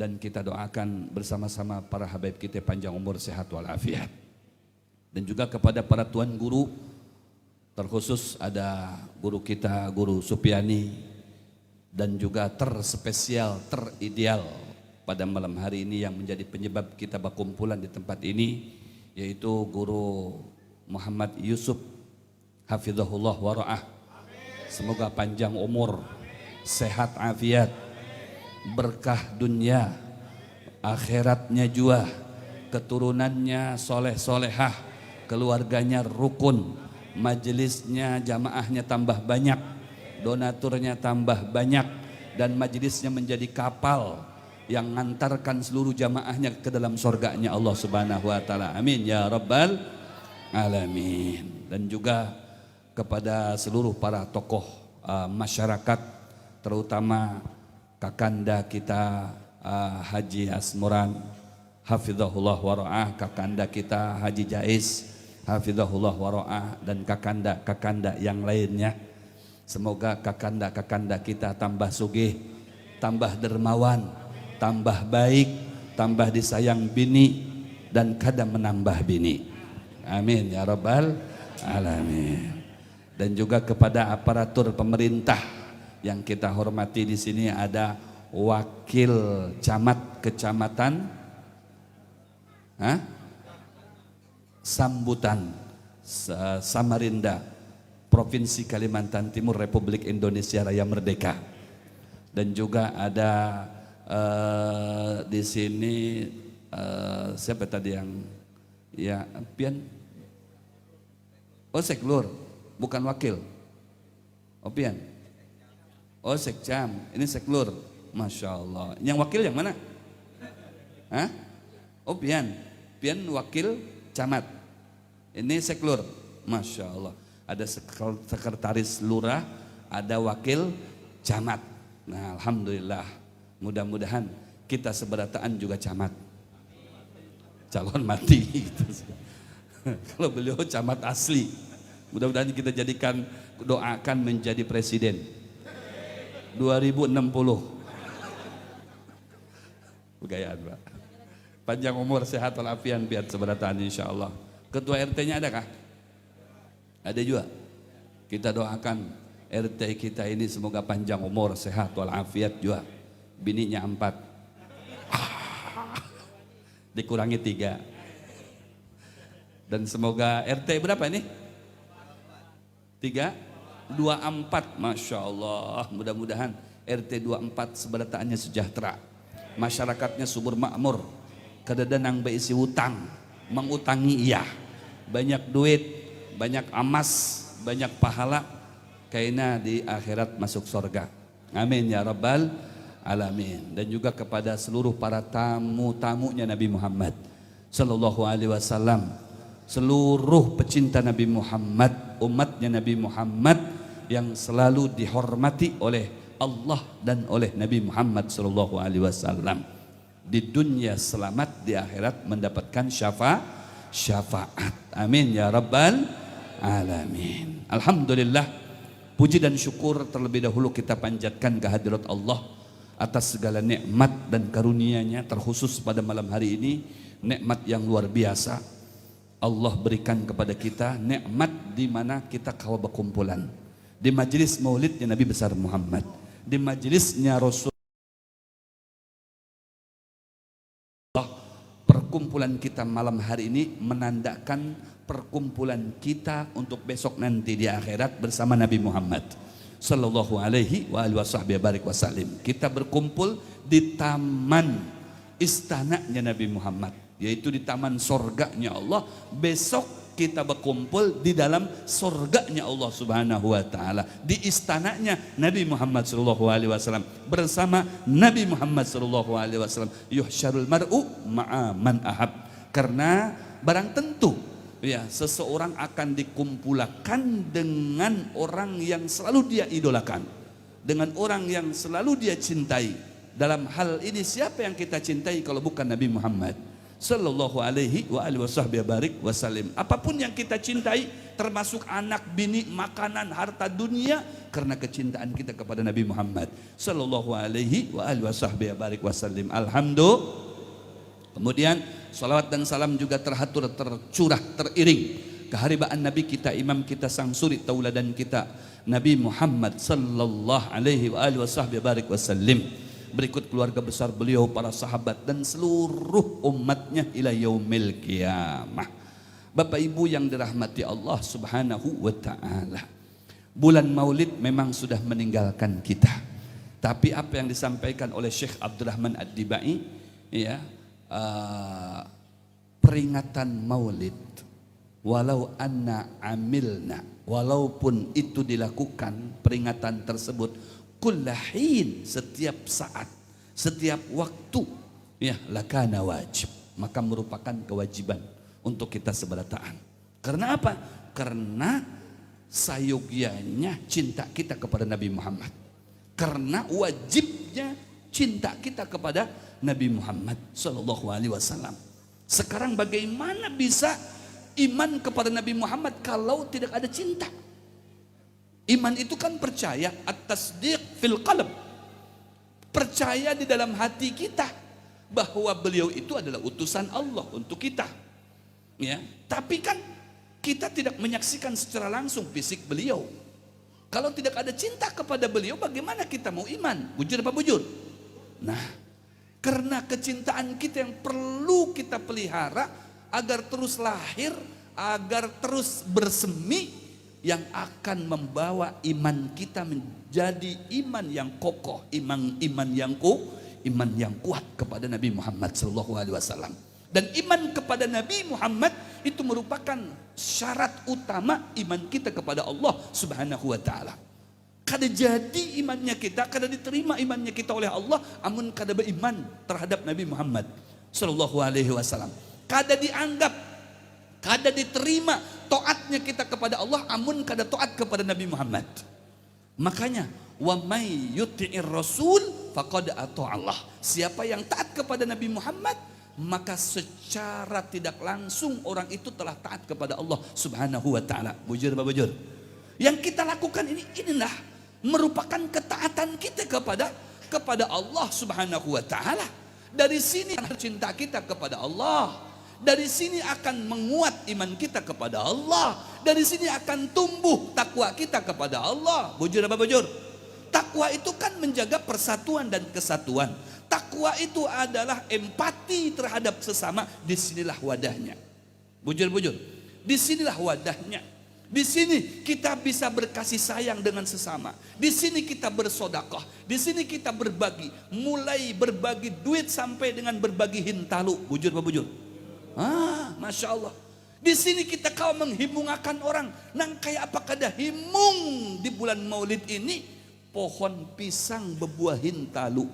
dan kita doakan bersama-sama para habaib kita panjang umur, sehat walafiat. Dan juga kepada para tuan guru, terkhusus ada guru kita, Guru Supiani, dan juga terspesial, terideal pada malam hari ini yang menjadi penyebab kita berkumpulan di tempat ini, yaitu Guru Muhammad Yusuf Hafizahullah wara'ah. Semoga panjang umur, sehat afiat, berkah dunia, akhiratnya juga, keturunannya soleh solehah, keluarganya rukun, majelisnya jamaahnya tambah banyak, donaturnya tambah banyak, dan majelisnya menjadi kapal yang mengantarkan seluruh jamaahnya ke dalam surganya Allah Subhanahu wa taala. Amin ya rabbal alamin. Dan juga kepada seluruh para tokoh masyarakat, terutama kakanda kita Haji Asmuran hafizahullah wara'ah, kakanda kita Haji Jais hafizahullah wara'ah, dan kakanda-kakanda yang lainnya. Semoga kakanda-kakanda kita tambah sugih, tambah dermawan, tambah baik, tambah disayang bini, dan kadang menambah bini. Amin ya rabbal alamin. Dan juga kepada aparatur pemerintah yang kita hormati, di sini ada wakil camat kecamatan Sambutan Samarinda, Provinsi Kalimantan Timur, Republik Indonesia Raya Merdeka. Dan juga ada di sini siapa tadi yang ya pian? Oh Seklur, bukan wakil. Oh pian? Oh Sekcam, ini Seklur. Masya Allah. Yang wakil yang mana? Hah? Oh pian, pian wakil camat. Ini Seklur. Masya Allah. Ada sekretaris lurah, ada wakil camat. Nah alhamdulillah. Mudah-mudahan kita seberataan juga camat. Calon mati gitu. Kalau beliau camat asli, mudah-mudahan kita jadikan, doakan menjadi presiden 2060. Begayaan Pak. Panjang umur, sehat walafiat, biar seberataan insya Allah. Ketua RT-nya ada kah? Ada juga. Kita doakan RT kita ini semoga panjang umur, sehat walafiat juga. Bininya 4, dikurangi 3. Dan semoga RT berapa ini? 3, 24, Masya Allah. Mudah-mudahan RT 24 seberataannya sejahtera, masyarakatnya subur makmur, kedadanang berisi hutang, mengutangi iya, banyak duit, banyak amas, banyak pahala, kaina di akhirat masuk surga. Amin ya rabbal alamin. Dan juga kepada seluruh para tamu-tamunya Nabi Muhammad sallallahu alaihi wasallam, seluruh pecinta Nabi Muhammad, umatnya Nabi Muhammad yang selalu dihormati oleh Allah dan oleh Nabi Muhammad sallallahu alaihi wasallam. Di dunia selamat, di akhirat mendapatkan syafaat. Amin ya rabbal alamin. Alhamdulillah, puji dan syukur terlebih dahulu kita panjatkan kehadirat Allah atas segala nikmat dan karunia-Nya, terkhusus pada malam hari ini, nikmat yang luar biasa Allah berikan kepada kita, nikmat di mana kita kawa berkumpulan di majelis maulidnya Nabi besar Muhammad, di majelisnya Rasul. Perkumpulan kita malam hari ini menandakan perkumpulan kita untuk besok nanti di akhirat bersama Nabi Muhammad sallallahu alaihi wa alihi wasallam. Kita berkumpul di taman istananya Nabi Muhammad, yaitu di taman surganya Allah. Besok kita berkumpul di dalam surganya Allah Subhanahu wa taala, di istananya Nabi Muhammad sallallahu alaihi wasallam bersama Nabi Muhammad sallallahu alaihi wasallam. Yuhsyarul mar'u ma'a man ahab. Karena barang tentu ya, seseorang akan dikumpulkan dengan orang yang selalu dia idolakan, dengan orang yang selalu dia cintai. Dalam hal ini siapa yang kita cintai kalau bukan Nabi Muhammad sallallahu alaihi wa alihi wasallam. Apapun yang kita cintai, termasuk anak, bini, makanan, harta dunia, karena kecintaan kita kepada Nabi Muhammad sallallahu alaihi wa alihi wasallam. Alhamdulillah. Kemudian salawat dan salam juga teratur, tercurah, teriring keharibaan Nabi kita, imam kita, sang suri tauladan kita, Nabi Muhammad sallallahu alaihi wa alihi wasallam. Berikut keluarga besar beliau, para sahabat dan seluruh umatnya ila yaumil qiyamah. Bapak Ibu yang dirahmati Allah Subhanahu wa taala. Bulan Maulid memang sudah meninggalkan kita. Tapi apa yang disampaikan oleh Syekh Abdurrahman Ad-Dibai, ya, peringatan Maulid, walau anna amilna, walaupun itu dilakukan peringatan tersebut kullahin, setiap saat, setiap waktu, ya, lakana wajib, maka merupakan kewajiban untuk kita seberataan. Karena apa? Karena sayogianya cinta kita kepada Nabi Muhammad, karena wajibnya cinta kita kepada Nabi Muhammad sallallahu alaihi wasallam. Sekarang bagaimana bisa iman kepada Nabi Muhammad kalau tidak ada cinta? Iman itu kan percaya, at-tasdiq fil qalb, percaya di dalam hati kita bahwa beliau itu adalah utusan Allah untuk kita, ya. Tapi kan kita tidak menyaksikan secara langsung fisik beliau. Kalau tidak ada cinta kepada beliau, bagaimana kita mau iman? Bujur apa bujur? Nah, karena kecintaan kita yang perlu kita pelihara agar terus lahir, agar terus bersemi, yang akan membawa iman kita menjadi iman yang kokoh, iman yang kuat kepada Nabi Muhammad sallallahu alaihi wasallam. Dan iman kepada Nabi Muhammad itu merupakan syarat utama iman kita kepada Allah Subhanahu wa taala. Kada jadi imannya kita, kada diterima imannya kita oleh Allah amun kada beriman terhadap Nabi Muhammad sallallahu alaihi wasallam. Kada dianggap, kada diterima taatnya kita kepada Allah amun kada taat kepada Nabi Muhammad. Makanya wa may yuti'ir rasul faqad ata Allah. Siapa yang taat kepada Nabi Muhammad, maka secara tidak langsung orang itu telah taat kepada Allah Subhanahu wa taala. Bujur apa bujur? Yang kita lakukan inilah merupakan ketaatan kita kepada Allah Subhanahu wa taala. Dari sini cinta kita kepada Allah. Dari sini akan menguat iman kita kepada Allah. Dari sini akan tumbuh takwa kita kepada Allah. Bujur apa bujur? Takwa itu kan menjaga persatuan dan kesatuan. Takwa itu adalah empati terhadap sesama. Disinilah wadahnya. Bujur-bujur. Disinilah wadahnya. Di sini kita bisa berkasih sayang dengan sesama. Di sini kita bersedekah. Di sini kita berbagi. Mulai berbagi duit sampai dengan berbagi hintalu. Bujur apa bujur? Masya Allah. Di sini kita kau menghimungakan orang. Nang kayak apa kada himung di bulan Maulid ini? Pohon pisang berbuah hintalu,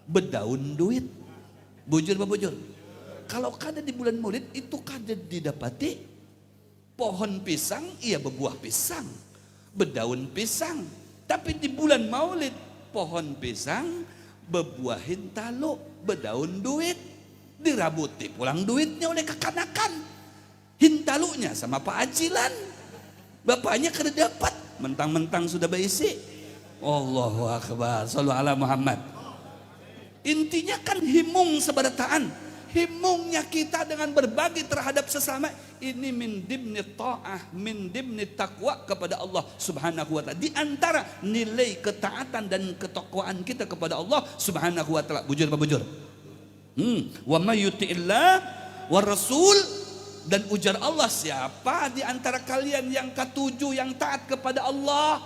berdaun duit. Bujur apa bujur? Kalau kada di bulan Maulid itu kada didapati. Pohon pisang ia berbuah pisang, berdaun pisang. Tapi di bulan Maulid pohon pisang berbuah hintalu, berdaun duit. Dirabuti pulang duitnya oleh kekanakan, hintalunya sama Pak Ajilan, bapaknya kada dapat, mentang-mentang sudah berisi. Allahu Akbar, sallu ala Muhammad. Intinya kan himung seberataan, himungnya kita dengan berbagi terhadap sesama. Ini min dimni ta'ah, min dimni taqwa kepada Allah Subhanahu wa ta'ala. Di antara nilai ketaatan dan ketakwaan kita kepada Allah Subhanahu wa ta'ala. Bujur apa bujur? Wa may yuti'illah wa rasul, dan ujar Allah, siapa di antara kalian yang ketujuh yang taat kepada Allah,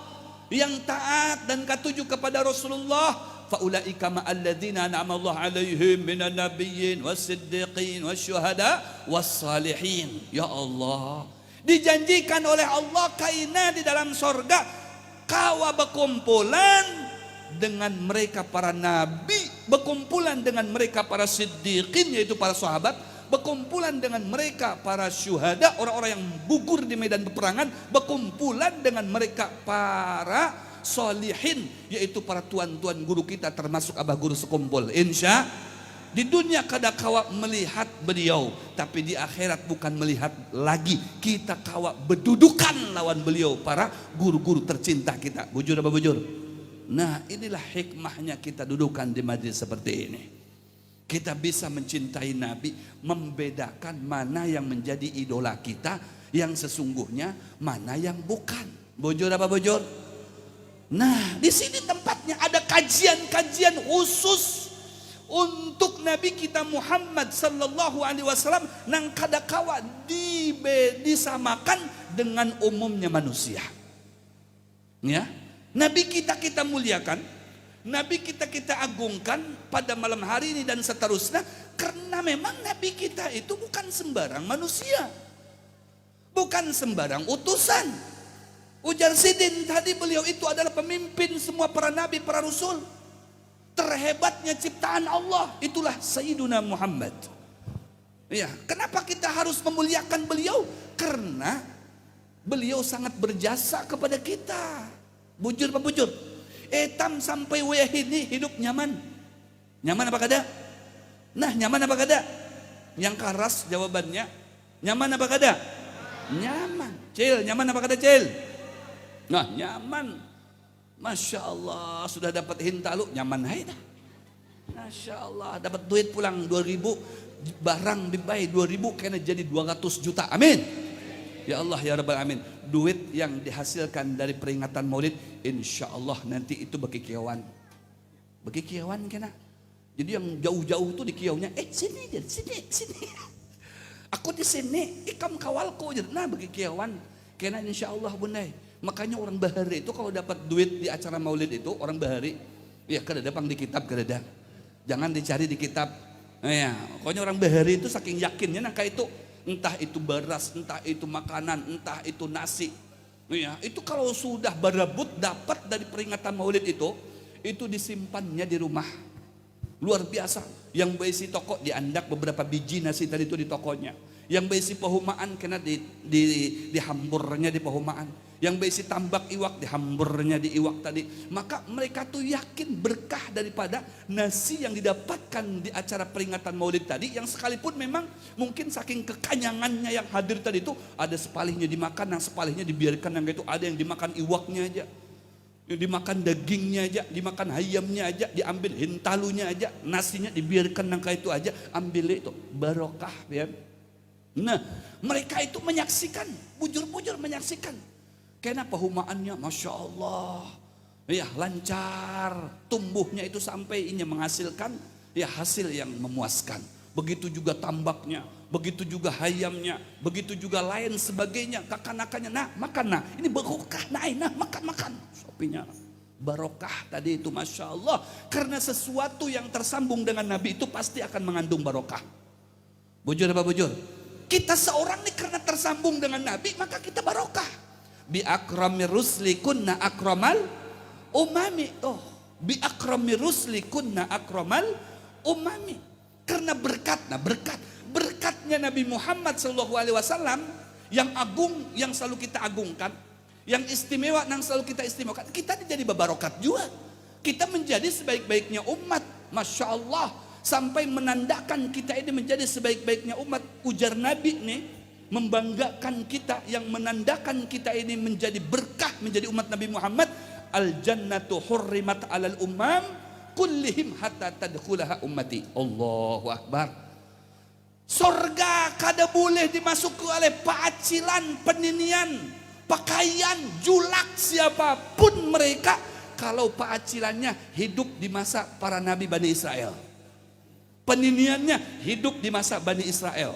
yang taat dan ketujuh kepada Rasulullah, faulaika ma'alladzina an'ama Allah 'alaihim minan nabiyyin was-siddiqin wasyuhada was-salihin. Ya Allah, dijanjikan oleh Allah kaina di dalam sorga kawa berkumpulan dengan mereka para nabi, berkumpulan dengan mereka para siddiqin yaitu para sahabat, berkumpulan dengan mereka para syuhada, orang-orang yang gugur di medan peperangan, berkumpulan dengan mereka para solihin yaitu para tuan-tuan guru kita, termasuk abah guru sekumpul. Di dunia kadakawa melihat beliau, tapi di akhirat bukan melihat lagi. Kita kawa berdudukan lawan beliau, para guru-guru tercinta kita. Bujur apa bujur? Nah, inilah hikmahnya kita dudukan di majlis seperti ini. Kita bisa mencintai Nabi, membedakan mana yang menjadi idola kita, yang sesungguhnya mana yang bukan. Bujur apa bujur? Nah, di sini tempatnya ada kajian-kajian khusus untuk Nabi kita Muhammad sallallahu alaihi wasallam nang kadakawa disamakan dengan umumnya manusia. Ya, Nabi kita muliakan. Nabi kita agungkan pada malam hari ini dan seterusnya, karena memang Nabi kita itu bukan sembarang manusia, bukan sembarang utusan. Ujar Sidin tadi, beliau itu adalah pemimpin semua para nabi, para rasul. Terhebatnya ciptaan Allah itulah Sayyiduna Muhammad. Ya, kenapa kita harus memuliakan beliau? Karena beliau sangat berjasa kepada kita. Bujur apa bujur? Etam sampai wayah ini hidup nyaman. Nyaman apa kada? Nah, nyaman apa kada? Yang keras jawabannya. Nyaman apa kada? Nyaman. Cil, nyaman apa kada Cil? Nah, nyaman. Masya Allah, sudah dapat hintalu, nyaman hai dah. Masya Allah, dapat duit pulang 2000, barang dibayar 2000 kena jadi 200 juta. Amin. Ya Allah ya Rabbal Alamin. Duit yang dihasilkan dari peringatan maulid, insya Allah nanti itu bagi kiawan. Bagi kiawan kena. Jadi yang jauh-jauh itu di kiaunya, sini. Aku di sini, ikam kawalku. Nah bagi kiawan, kena insya Allah bundai. Makanya orang Bahari itu kalau dapat duit di acara maulid itu, orang Bahari, ya kada dapang di kitab kada. Jangan dicari di kitab. Nah, ya, pokoknya orang Bahari itu saking yakinnya nangka itu. Entah itu beras, entah itu makanan, entah itu nasi. Ya, itu kalau sudah berebut dapat dari peringatan maulid itu disimpannya di rumah. Luar biasa. Yang berisi toko diandak beberapa biji nasi tadi itu di tokonya. Yang berisi pehumaan kena dihamburnya di pehumaan. Yang berisi tambak iwak dihamburnya di iwak tadi. Maka mereka tuh yakin berkah daripada nasi yang didapatkan di acara peringatan maulid tadi, yang sekalipun memang mungkin saking kekanyangannya yang hadir tadi itu, ada sepalihnya dimakan, yang sepalihnya dibiarkan, yang itu ada yang dimakan iwaknya aja, yang dimakan dagingnya aja, dimakan ayamnya aja, diambil hintalunya aja, nasinya dibiarkan nangka itu aja, ambil itu barokah ya. Nah, mereka itu menyaksikan, bujur-bujur menyaksikan. Karena pehumaannya Masya Allah, ya lancar, tumbuhnya itu sampai ini menghasilkan ya hasil yang memuaskan. Begitu juga tambaknya, begitu juga hayamnya, begitu juga lain sebagainya, kakanakannya. Nah makan, nah ini barokah, nah makan. Sopinya barokah tadi itu Masya Allah. Karena sesuatu yang tersambung dengan Nabi itu pasti akan mengandung barokah. Bujur apa bujur? Kita seorang nih karena tersambung dengan Nabi, maka kita barokah. Bi akramir rusli kunna akramal umami. Bi akramir rusli kunna akramal umami. Karena berkatnya Nabi Muhammad sallallahu alaihi wasallam yang agung, yang selalu kita agungkan, yang istimewa, yang selalu kita istimewakan, kita jadi barokat juga. Kita menjadi sebaik-baiknya umat, Masya Allah, sampai menandakan kita ini menjadi sebaik-baiknya umat. Ujar Nabi nih membanggakan kita, yang menandakan kita ini menjadi berkah, menjadi umat Nabi Muhammad. Al jannatu hurrimat alal umam kullihim hatta tadkhulaha ummati. Allahu Akbar. Sorga kada boleh dimasuki oleh paacilan, peninian, pakaian, julak siapapun mereka kalau paacilannya hidup di masa para nabi Bani Israel. Peniniannya hidup di masa Bani Israel.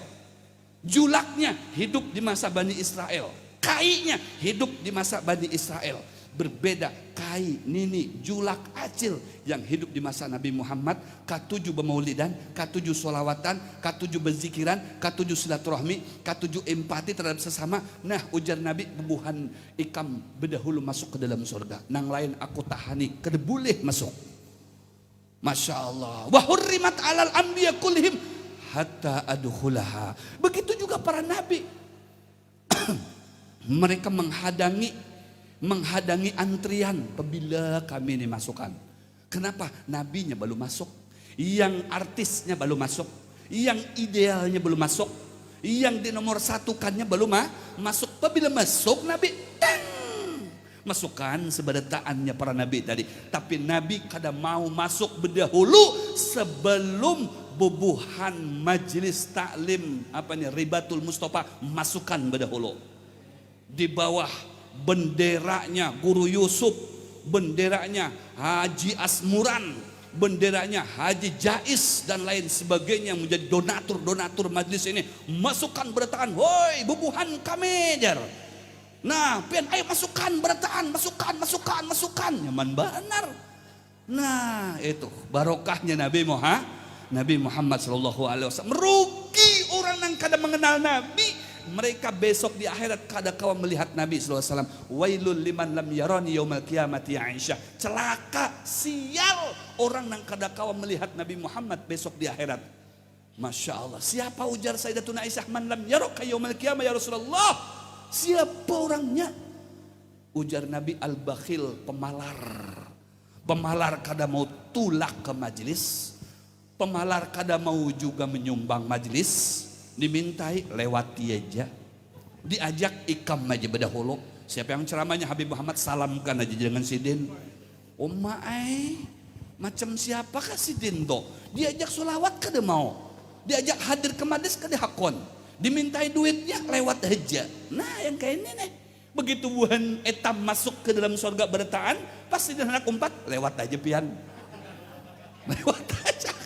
Julaknya hidup di masa Bani Israel. Kainya hidup di masa Bani Israel. Berbeda kai, nini, julak, acil yang hidup di masa Nabi Muhammad. K7 bermaulidan, K7 solawatan, K7 berzikiran, K7 silaturahmi, K7 empati terhadap sesama. Nah ujar Nabi, bubuhan ikam berdahulu masuk ke dalam surga, nang lain aku tahani kada boleh masuk. Masya Allah. Wa hurrimat alal anbiya kullihim hatta adkhulaha. Begitu juga para nabi. Mereka menghadang antrian apabila kami ini masukkan. Kenapa? Nabinya baru masuk. yang artisnya belum masuk, yang idealnya belum masuk, yang di nomor satukannya belum masuk. Apabila masuk Nabi masukkan sebedataannya para Nabi tadi. Tapi Nabi kada mau masuk berdahulu sebelum bubuhan majlis taklim Ribatul Mustafa, masukkan berdahulu. Di bawah benderanya Guru Yusuf, benderanya Haji Asmuran, benderanya Haji Jais dan lain sebagainya menjadi donatur majlis ini. Masukkan berataan, woi bubuhan kamejar. Nah, pian ayo masukkan berataan, masukkan. Nyaman benar. Nah, itu barokahnya Nabi Muhammad sallallahu alaihi wasallam. Merugi orang yang kada mengenal Nabi. Mereka besok di akhirat kada kawan melihat Nabi sallallahu alaihi wasallam. Wailul liman lam yarani yaumal qiyamati Aisyah. Celaka, sial orang yang kada kawan melihat Nabi Muhammad besok di akhirat. Masya Allah. Siapa ujar Sayyidatuna Aisyah, man lam yaraka yaumal qiyamah ya Rasulullah? Siapa orangnya? Ujar Nabi, al-bakhil, pemalar. Pemalar kada mau tulak ke majelis. Pemalar kada mau juga menyumbang majelis. Dimintai lewati aja. Diajak ikam aja berdahulu. Siapa yang ceramahnya Habib Muhammad, salamkan aja dengan sidin. Macam siapakah sidin to? Diajak solawat kada mau. Diajak hadir ke majelis kada hakon. Dimintai duitnya lewat aja. Nah yang kayak ini nih. Begitu buhan etam masuk ke dalam surga bertaan, pasti dan anak umpat lewat aja pian. Lewat aja,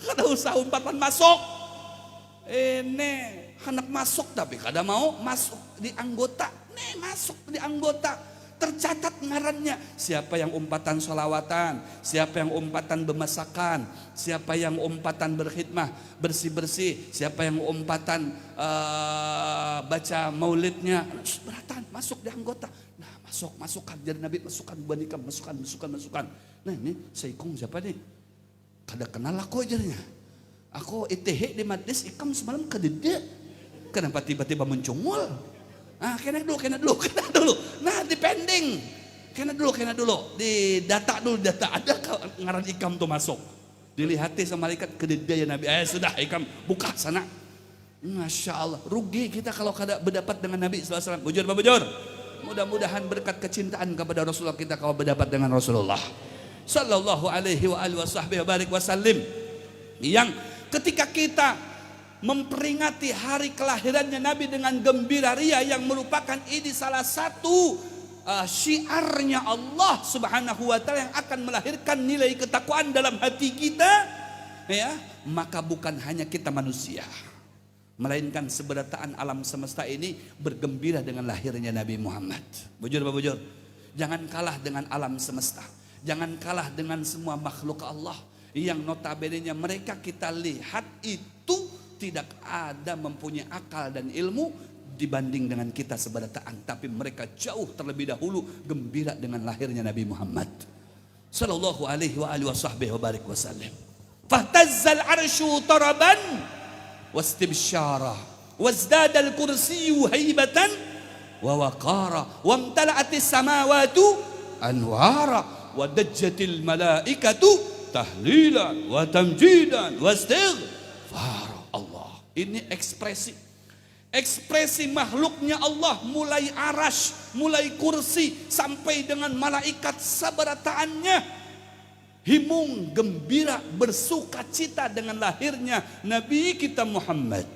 kada usah umpatan masuk. Ini anak masuk tapi kada mau masuk di anggota. Nih masuk di anggota. Tercatat ngarannya. Siapa yang umpatan sholawatan, siapa yang umpatan bemasakan, siapa yang umpatan berkhidmah, bersih-bersih, siapa yang umpatan baca maulidnya, beratan masuk di anggota. Nah masukkan jadi Nabi, masukkan banikam, masukkan. Nah ini Saikong siapa nih? Kada kenal aku ajarnya. Aku ITH di majlis ikam semalam kedede. Kenapa tiba-tiba mencungul? Kena dulu. Nah dipending. Kena dulu. Di data ada ngaran ikam tuh masuk. Dilihati sama malaikat kedede ya Nabi. Sudah ikam buka sana. Masya Allah. Rugi kita kalau kada berdapat dengan Nabi SAW. Bujur. Mudah-mudahan berkat kecintaan kepada Rasulullah kita kalau berdapat dengan Rasulullah sallallahu alaihi wa alihi wasallam. Yang ketika kita memperingati hari kelahirannya Nabi dengan gembira ria, yang merupakan ini salah satu syiarnya Allah Subhanahu wa taala yang akan melahirkan nilai ketakwaan dalam hati kita, ya, maka bukan hanya kita manusia, melainkan seberataan alam semesta ini bergembira dengan lahirnya Nabi Muhammad. Bujur. Jangan kalah dengan alam semesta. Jangan kalah dengan semua makhluk Allah yang notabene-nya mereka kita lihat itu tidak ada mempunyai akal dan ilmu dibanding dengan kita seberataan, tapi mereka jauh terlebih dahulu gembira dengan lahirnya Nabi Muhammad sallallahu alaihi wa alihi wasallam. Fahtazzal arsyu taraban wastibsyara wazdada al-kursiyyu haibatan wa waqara wamtala'atis samawati anwara wa dajjatil malaikatu tahlilan wa tamjidan wa istighfar. Allah, ini ekspresi makhluknya Allah, mulai arash, mulai kursi sampai dengan malaikat seberataannya himung gembira bersuka cita dengan lahirnya Nabi kita Muhammad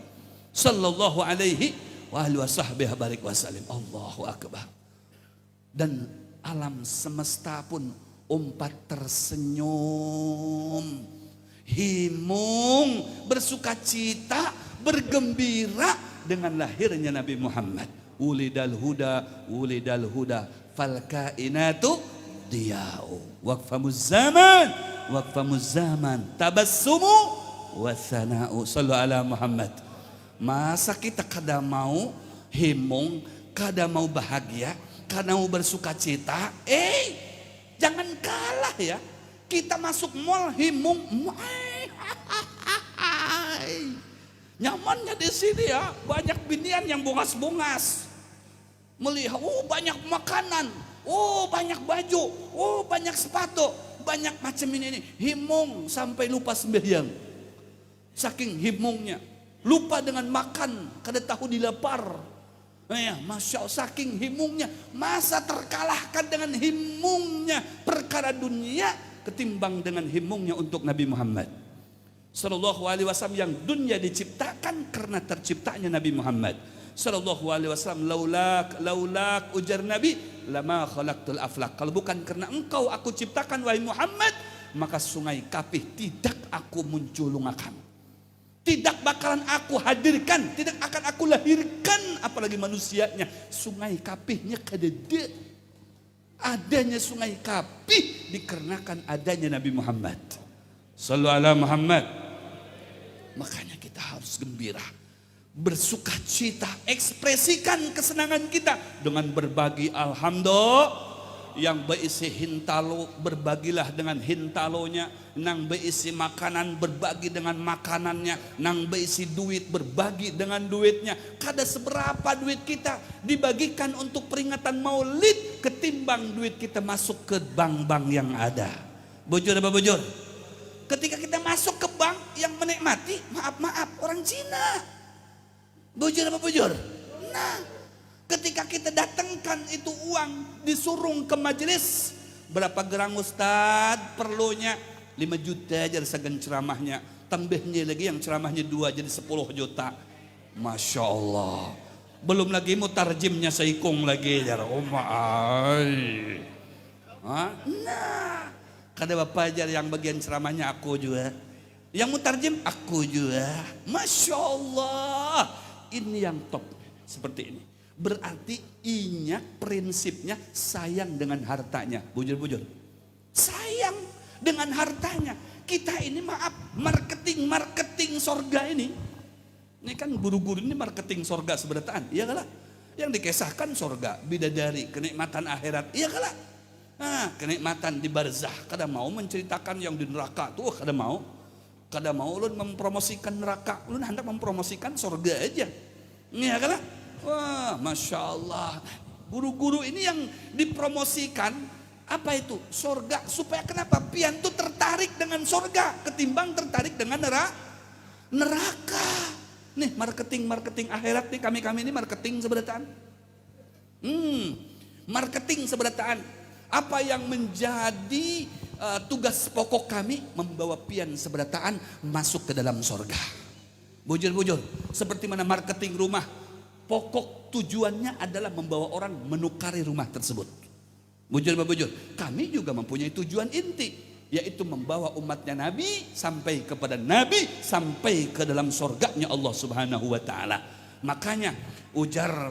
sallallahu alaihi wasallam. Allahu akbar. Dan alam semesta pun umpat tersenyum, himung, bersuka cita, bergembira dengan lahirnya Nabi Muhammad. Ulidal huda fal kainatu diyau waqfamuz zaman tabassumu wasana'u. Sallu ala Muhammad. Masa kita kada mau himung, kada mau bahagia, kada mau bersuka cita? Jangan kalah ya. Kita masuk mall himung, nyamannya di sini ya. Banyak binian yang bungas-bungas. Melihat, banyak makanan, banyak baju, banyak sepatu. banyak macam ini. Himung sampai lupa sembahyang. Saking himungnya. Lupa dengan makan, kada tahu dilapar. Ya, Masya Allah, saking himungnya. Masa terkalahkan dengan himungnya perkara dunia ketimbang dengan himungnya untuk Nabi Muhammad Sallallahu Alaihi Wasallam, yang dunia diciptakan karena terciptanya Nabi Muhammad Sallallahu Alaihi Wasallam. Laulak ujar Nabi, lama khalaqtul aflak. Kalau bukan karena engkau aku ciptakan wahai Muhammad, maka sungai Kapih tidak aku munculungakan, tidak bakalan aku hadirkan, tidak akan aku lahirkan, apalagi manusianya. Sungai Kapihnya kadede. Adanya sungai Kapih dikarenakan adanya Nabi Muhammad Sallallahu Alaihi Muhammad. Makanya kita harus gembira, bersuka cita, ekspresikan kesenangan kita dengan berbagi alhamdulillah. Yang berisi hintalo, berbagilah dengan hintalonya. Nang berisi makanan, berbagi dengan makanannya. Nang berisi duit, berbagi dengan duitnya. Kada seberapa duit kita dibagikan untuk peringatan maulid ketimbang duit kita masuk ke bank-bank yang ada. Bujur apa bujur? Ketika kita masuk ke bank, yang menikmati maaf orang Cina. Bujur apa bujur? Nah, ketika kita datangkan itu uang, disurung ke majelis, berapa gerang Ustad perlunya? 5 juta aja segan ceramahnya. Tambahnya lagi yang ceramahnya 2 jadi 10 juta. Masya Allah. Belum lagi mutarjimnya seikung lagi. Nah, kada bapak ajar yang bagian ceramahnya aku juga. Yang mutarjim aku juga. Masya Allah. Ini yang top. Seperti ini. Berarti inyak prinsipnya sayang dengan hartanya. Bujur-bujur. Sayang dengan hartanya. Kita ini maaf, marketing sorga ini. Ini kan guru-guru ini marketing sorga seberataan. Iya kalah. Yang dikisahkan sorga, bidadari, kenikmatan akhirat. Iya kalah. Nah, kenikmatan di barzah. Kada mau menceritakan yang di neraka tuh, kada mau. Kada mau ulun mempromosikan neraka. Ulun hendak mempromosikan sorga aja. Iya kalah. Wah, Masya Allah. Guru-guru ini yang dipromosikan, apa itu? Sorga. Supaya kenapa? Pian tuh tertarik dengan sorga ketimbang tertarik dengan neraka. Nih marketing akhirat nih, kami ini marketing seberataan. Marketing seberataan. Apa yang menjadi tugas pokok kami? Membawa pian seberataan masuk ke dalam sorga. Bujur-bujur. Seperti mana marketing rumah, pokok tujuannya adalah membawa orang menukari rumah tersebut. Bujur. Kami juga mempunyai tujuan inti, yaitu membawa umatnya Nabi sampai kepada Nabi, sampai ke dalam surganya Allah Subhanahu wa taala. Makanya ujar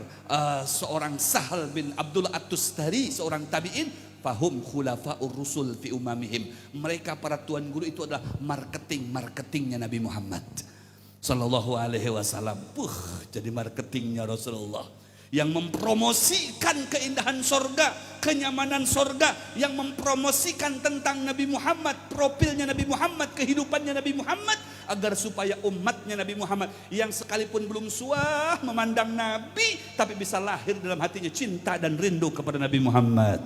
seorang Sahal bin Abdullah At-Tustari, seorang tabi'in, fahum khulafa'ur rusul fi umamihim. Mereka para tuan guru itu adalah marketingnya Nabi Muhammad Sallallahu Alaihi Wasallam. Jadi marketingnya Rasulullah yang mempromosikan keindahan sorga, kenyamanan sorga, yang mempromosikan tentang Nabi Muhammad, profilnya Nabi Muhammad, kehidupannya Nabi Muhammad, agar supaya umatnya Nabi Muhammad yang sekalipun belum suah memandang Nabi, tapi bisa lahir dalam hatinya cinta dan rindu kepada Nabi Muhammad.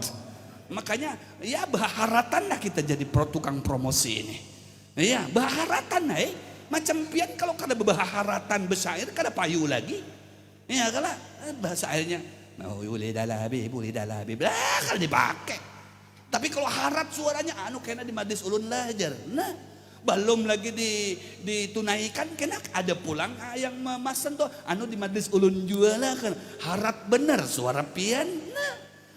Makanya ya baharatan lah kita jadi tukang promosi ini. Ya baharatan lah macam pian kalau kada baharatan besair kada payu lagi. Ya kalau bahasa airnya boleh dalabi kalau dipakai. Tapi kalau harat suaranya kena di madis ulun lajar. Nah, belum lagi ditunaikan kena ada pulang yang memasan tuh di madis ulun jualah kan. Harat bener suara pian. Nah,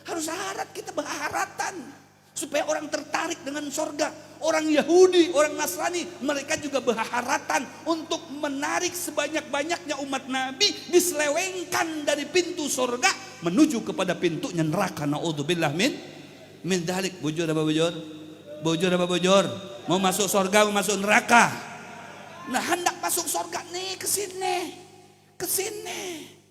harus harat, kita berharatan supaya orang tertarik dengan sorga. Orang Yahudi, orang Nasrani, mereka juga berharatan untuk menarik sebanyak-banyaknya umat Nabi, diselewengkan dari pintu sorga menuju kepada pintunya neraka. Na'udzubillah min dzalik. Bujur apa bujur? Bujur apa bujur? Mau masuk sorga, mau masuk neraka. Nah, hendak masuk sorga nih ke sini.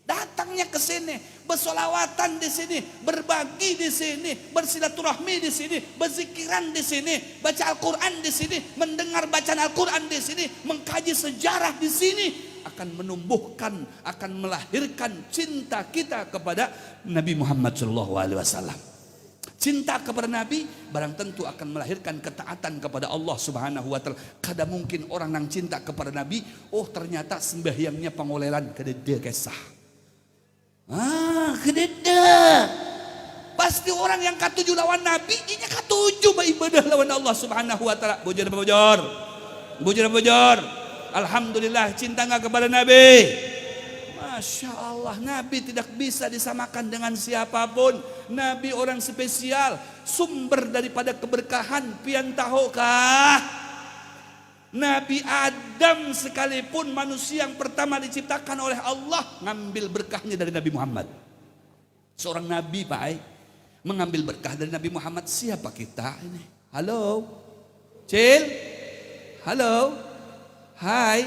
Datangnya ke sini, bersolawatan di sini, berbagi di sini, bersilaturahmi di sini, berzikiran di sini, baca Al-Quran di sini, mendengar bacaan Al-Quran di sini, mengkaji sejarah di sini, akan menumbuhkan, akan melahirkan cinta kita kepada Nabi Muhammad SAW. Cinta kepada Nabi barang tentu akan melahirkan ketaatan kepada Allah Subhanahu wa taala. Kada mungkin orang yang cinta kepada Nabi, oh ternyata sembahyangnya pangolelan kedede kesah. Kedede. Pasti orang yang katuju lawan Nabi, ini katuju beribadah lawan Allah Subhanahu wa taala. Bujur. Alhamdulillah, cinta enggak kepada Nabi? Masya Allah, Nabi tidak bisa disamakan dengan siapapun. Nabi orang spesial, sumber daripada keberkahan. Pian tahukah? Nabi Adam sekalipun manusia yang pertama diciptakan oleh Allah, ngambil berkahnya dari Nabi Muhammad. Seorang Nabi Pak, mengambil berkah dari Nabi Muhammad. Siapa kita ini? Halo Cil, halo, hai.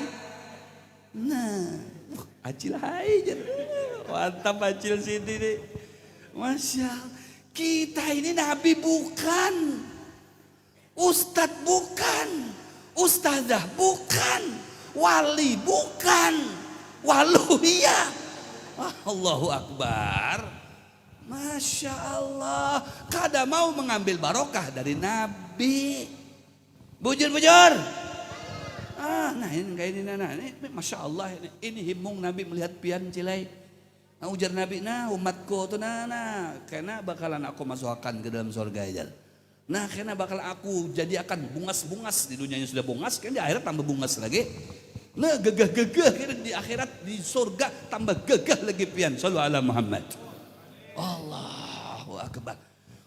Nah, Acil hai, mantap Acil sini nih. Masya Allah, kita ini Nabi bukan, Ustadz bukan, Ustazah bukan, wali bukan, walu iya. Allahu Akbar. Masya Allah, kada mau mengambil barokah dari Nabi. Bujur. Nah ini kayak ini Masya Allah, ini himung Nabi melihat pian cilai. Nah, ujar Nabi, nah umatku tuh nah, karena bakalan aku masukkan ke dalam surga aja. Nah karena bakal aku jadi akan bungas-bungas di dunia yang sudah bungas, kan di akhirat tambah bungas lagi. Nah gagah di akhirat di surga tambah gagah lagi pian. Shallu ala Muhammad. Allahu Akbar.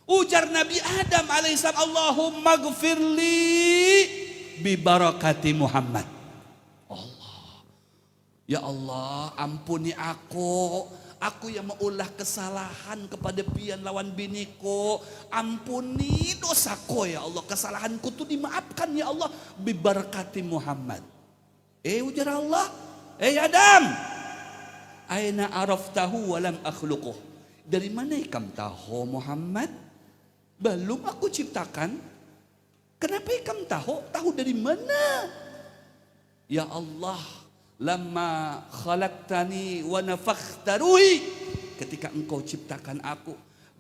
Ujar Nabi Adam alaihissalam, Allahumma gfirli bi barakati Muhammad. Allah, ya Allah ampuni aku yang mengulah kesalahan kepada pian lawan biniku. Ampuni dosaku ya Allah, kesalahanku tuh dimaafkan ya Allah bi barakati Muhammad. Ujar Allah, Adam, aina araftahu walam akhluquh. Dari mana ikam tahu Muhammad? Belum aku ciptakan. Kenapa ikam tahu? Tahu dari mana? Ya Allah, lama khalaqtani wa nafakhta ruhi. Ketika engkau ciptakan aku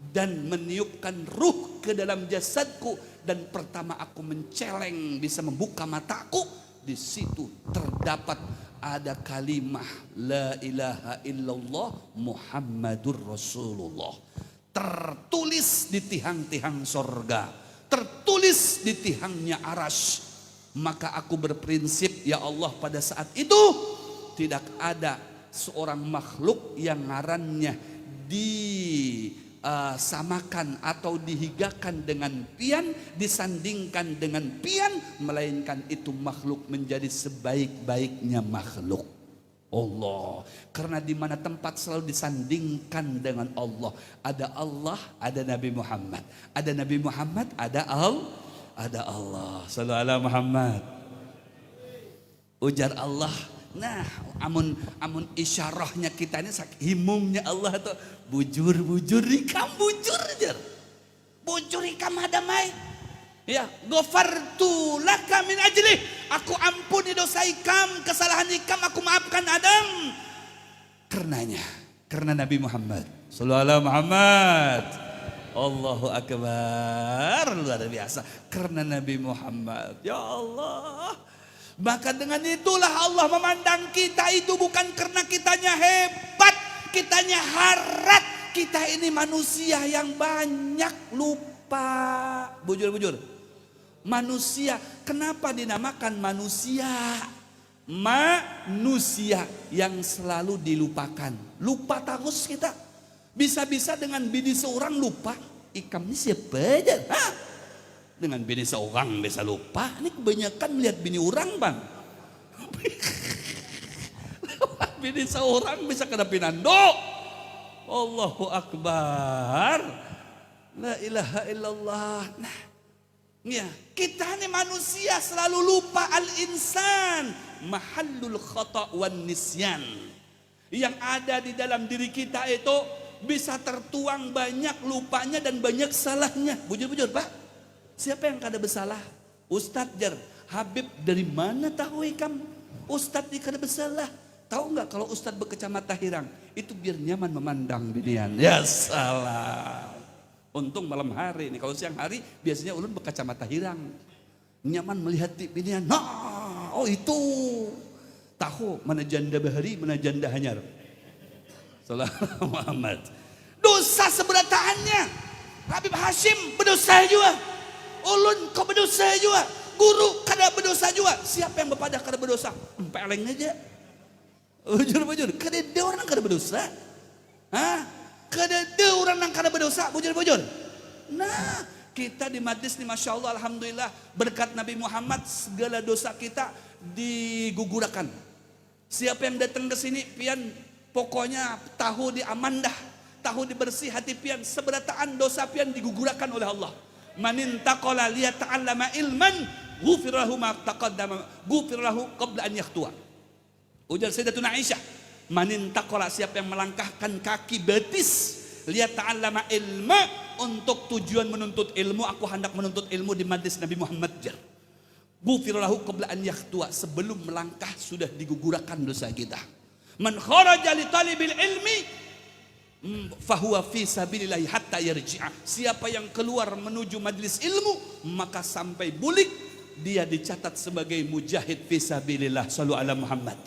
dan meniupkan ruh ke dalam jasadku, dan pertama aku menceleng bisa membuka mataku, di situ terdapat ada kalimah la ilaha illallah Muhammadur Rasulullah, tertulis di tiang-tiang sorga, tertulis di tiangnya arasy. Maka aku berprinsip, ya Allah, pada saat itu tidak ada seorang makhluk yang ngarannya disamakan atau dihigakan dengan pian, disandingkan dengan pian, melainkan itu makhluk menjadi sebaik-baiknya makhluk Allah. Karena di mana tempat selalu disandingkan dengan Allah, ada Nabi Muhammad, ada Nabi Muhammad, ada Allah. Sallallahu alaihi Muhammad. Ujar Allah, nah amun isyarahnya kita ini himungnya Allah tuh bujur ikam jar. Bujur ikam hadamai. Ya, ghafartu laka min ajli. Aku ampuni dosa ikam, kesalahan ikam aku maafkan Adam. Karena Nabi Muhammad. Sallallahu alaihi Muhammad. Allahu Akbar, luar biasa. Karena Nabi Muhammad, ya Allah. Maka dengan itulah Allah memandang kita itu bukan karena kitanya hebat, kitanya harat. Kita ini manusia yang banyak lupa. Bujur. Manusia, kenapa dinamakan manusia? Manusia yang selalu dilupakan. Lupa terus kita. Bisa-bisa dengan bini seorang lupa. Ikam ini siapa aja? Dengan bini seorang bisa lupa. Ini kebanyakan melihat bini orang bang. Bini seorang bisa kena pinando. Allahu Akbar. La ilaha illallah. Nah, ya, kita ini manusia selalu lupa. Al-insan mahallul khata' wan nisyan. Yang ada di dalam diri kita itu bisa tertuang banyak lupanya dan banyak salahnya. Bujur Pak. Siapa yang kada bersalah? Ustadz jar. Habib dari mana tahu ikam? Ustadz ini kada bersalah. Tahu nggak kalau Ustadz berkacamata hirang itu biar nyaman memandang binian. Ya salah. Untung malam hari nih, kalau siang hari biasanya ulun berkacamata hirang. Nyaman melihat TV-nya. Nah, oh itu. Tahu mana janda bahari, mana janda hanyar. Salah Muhammad. Dosa seberataannya. Habib Hashim berdosa juga. Ulun kau berdosa juga. Guru kada berdosa juga. Siapa yang berpadah kada berdosa? Empeleng aja. Bujur. Kada orang kada berdosa. Hah? Kada orang yang kada berdosa. Bujur. Nah, kita di majlis nih Masya Allah, Alhamdulillah, berkat Nabi Muhammad segala dosa kita digugurakan. Siapa yang datang ke sini pian pokoknya tahu diamandah, tahu dibersih hati pian, seberataan dosa pian digugurakan oleh Allah. Manin taqala liyata'allama ilman ghufirahu ma taqaddama ghufirahu qabla an yakhtua. Ujar Sayyidatuna Aisyah, manin taqala, siapa yang melangkahkan kaki betis liyata'allama ilma, untuk tujuan menuntut ilmu, aku hendak menuntut ilmu di majlis Nabi Muhammad jar. Ghufirahu qabla an yakhtua, sebelum melangkah sudah digugurakan dosa kita. Man kharaja li talibil ilmi fahuwa fi sabilillah hatta yarji'a. Siapa yang keluar menuju majlis ilmu maka sampai bulik dia dicatat sebagai mujahid fi sabilillah. Shallu ala Muhammad.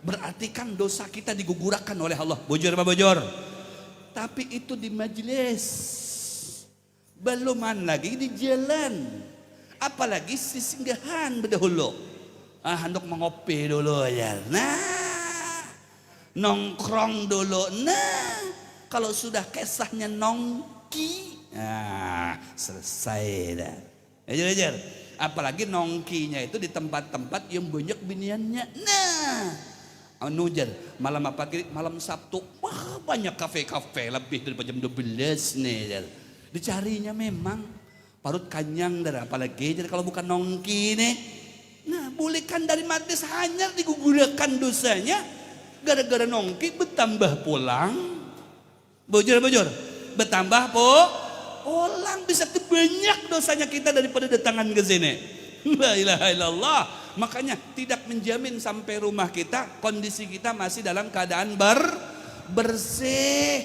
Berarti kan dosa kita digugurakan oleh Allah. Bujur apa bujur? Tapi itu di majlis, beluman lagi di jalan, apalagi singgahan berdahulu. Hendak mengopi dulu ya. Nah, nongkrong dulu. Nah, kalau sudah kisahnya nongki, nah selesai dah. Ajar. Apalagi nongkinya itu di tempat-tempat yang banyak biniannya. Nah, nujar malam apa kiri, malam Sabtu, wah banyak kafe-kafe lebih dari jam 12 nih. Jar. Dicarinya memang parut kanyang darah, apalagi jadi kalau bukan nongki nih. Nah, bolehkan dari majlis hanya digugurkan dosanya gara-gara nongki bertambah pulang. Bujur, bertambah pulang, bisa banyak dosanya kita daripada datangan ke sini. La ilaha illallah. Makanya tidak menjamin sampai rumah kita kondisi kita masih dalam keadaan bersih.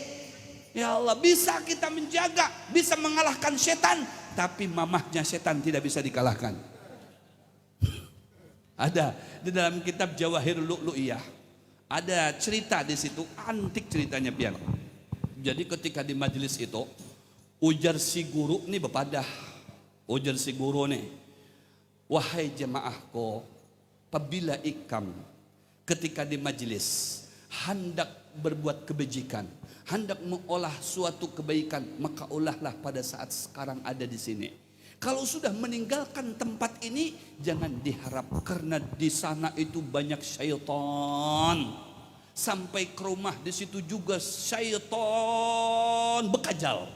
Ya Allah, bisa kita menjaga, bisa mengalahkan setan, tapi mamahnya setan tidak bisa dikalahkan. Ada di dalam kitab Jawahirul Lu'lu'iyah, ada cerita di situ, antik ceritanya pian. Jadi ketika di majelis itu, ujar si guru nih bepadah. Ujar si guru nih, wahai jemaahku, apabila ikam ketika di majelis hendak berbuat kebajikan, hendak mengolah suatu kebaikan, maka olahlah pada saat sekarang ada di sini. Kalau sudah meninggalkan tempat ini, jangan diharap, karena di sana itu banyak syaitan. Sampai ke rumah di situ juga syaitan bekajal.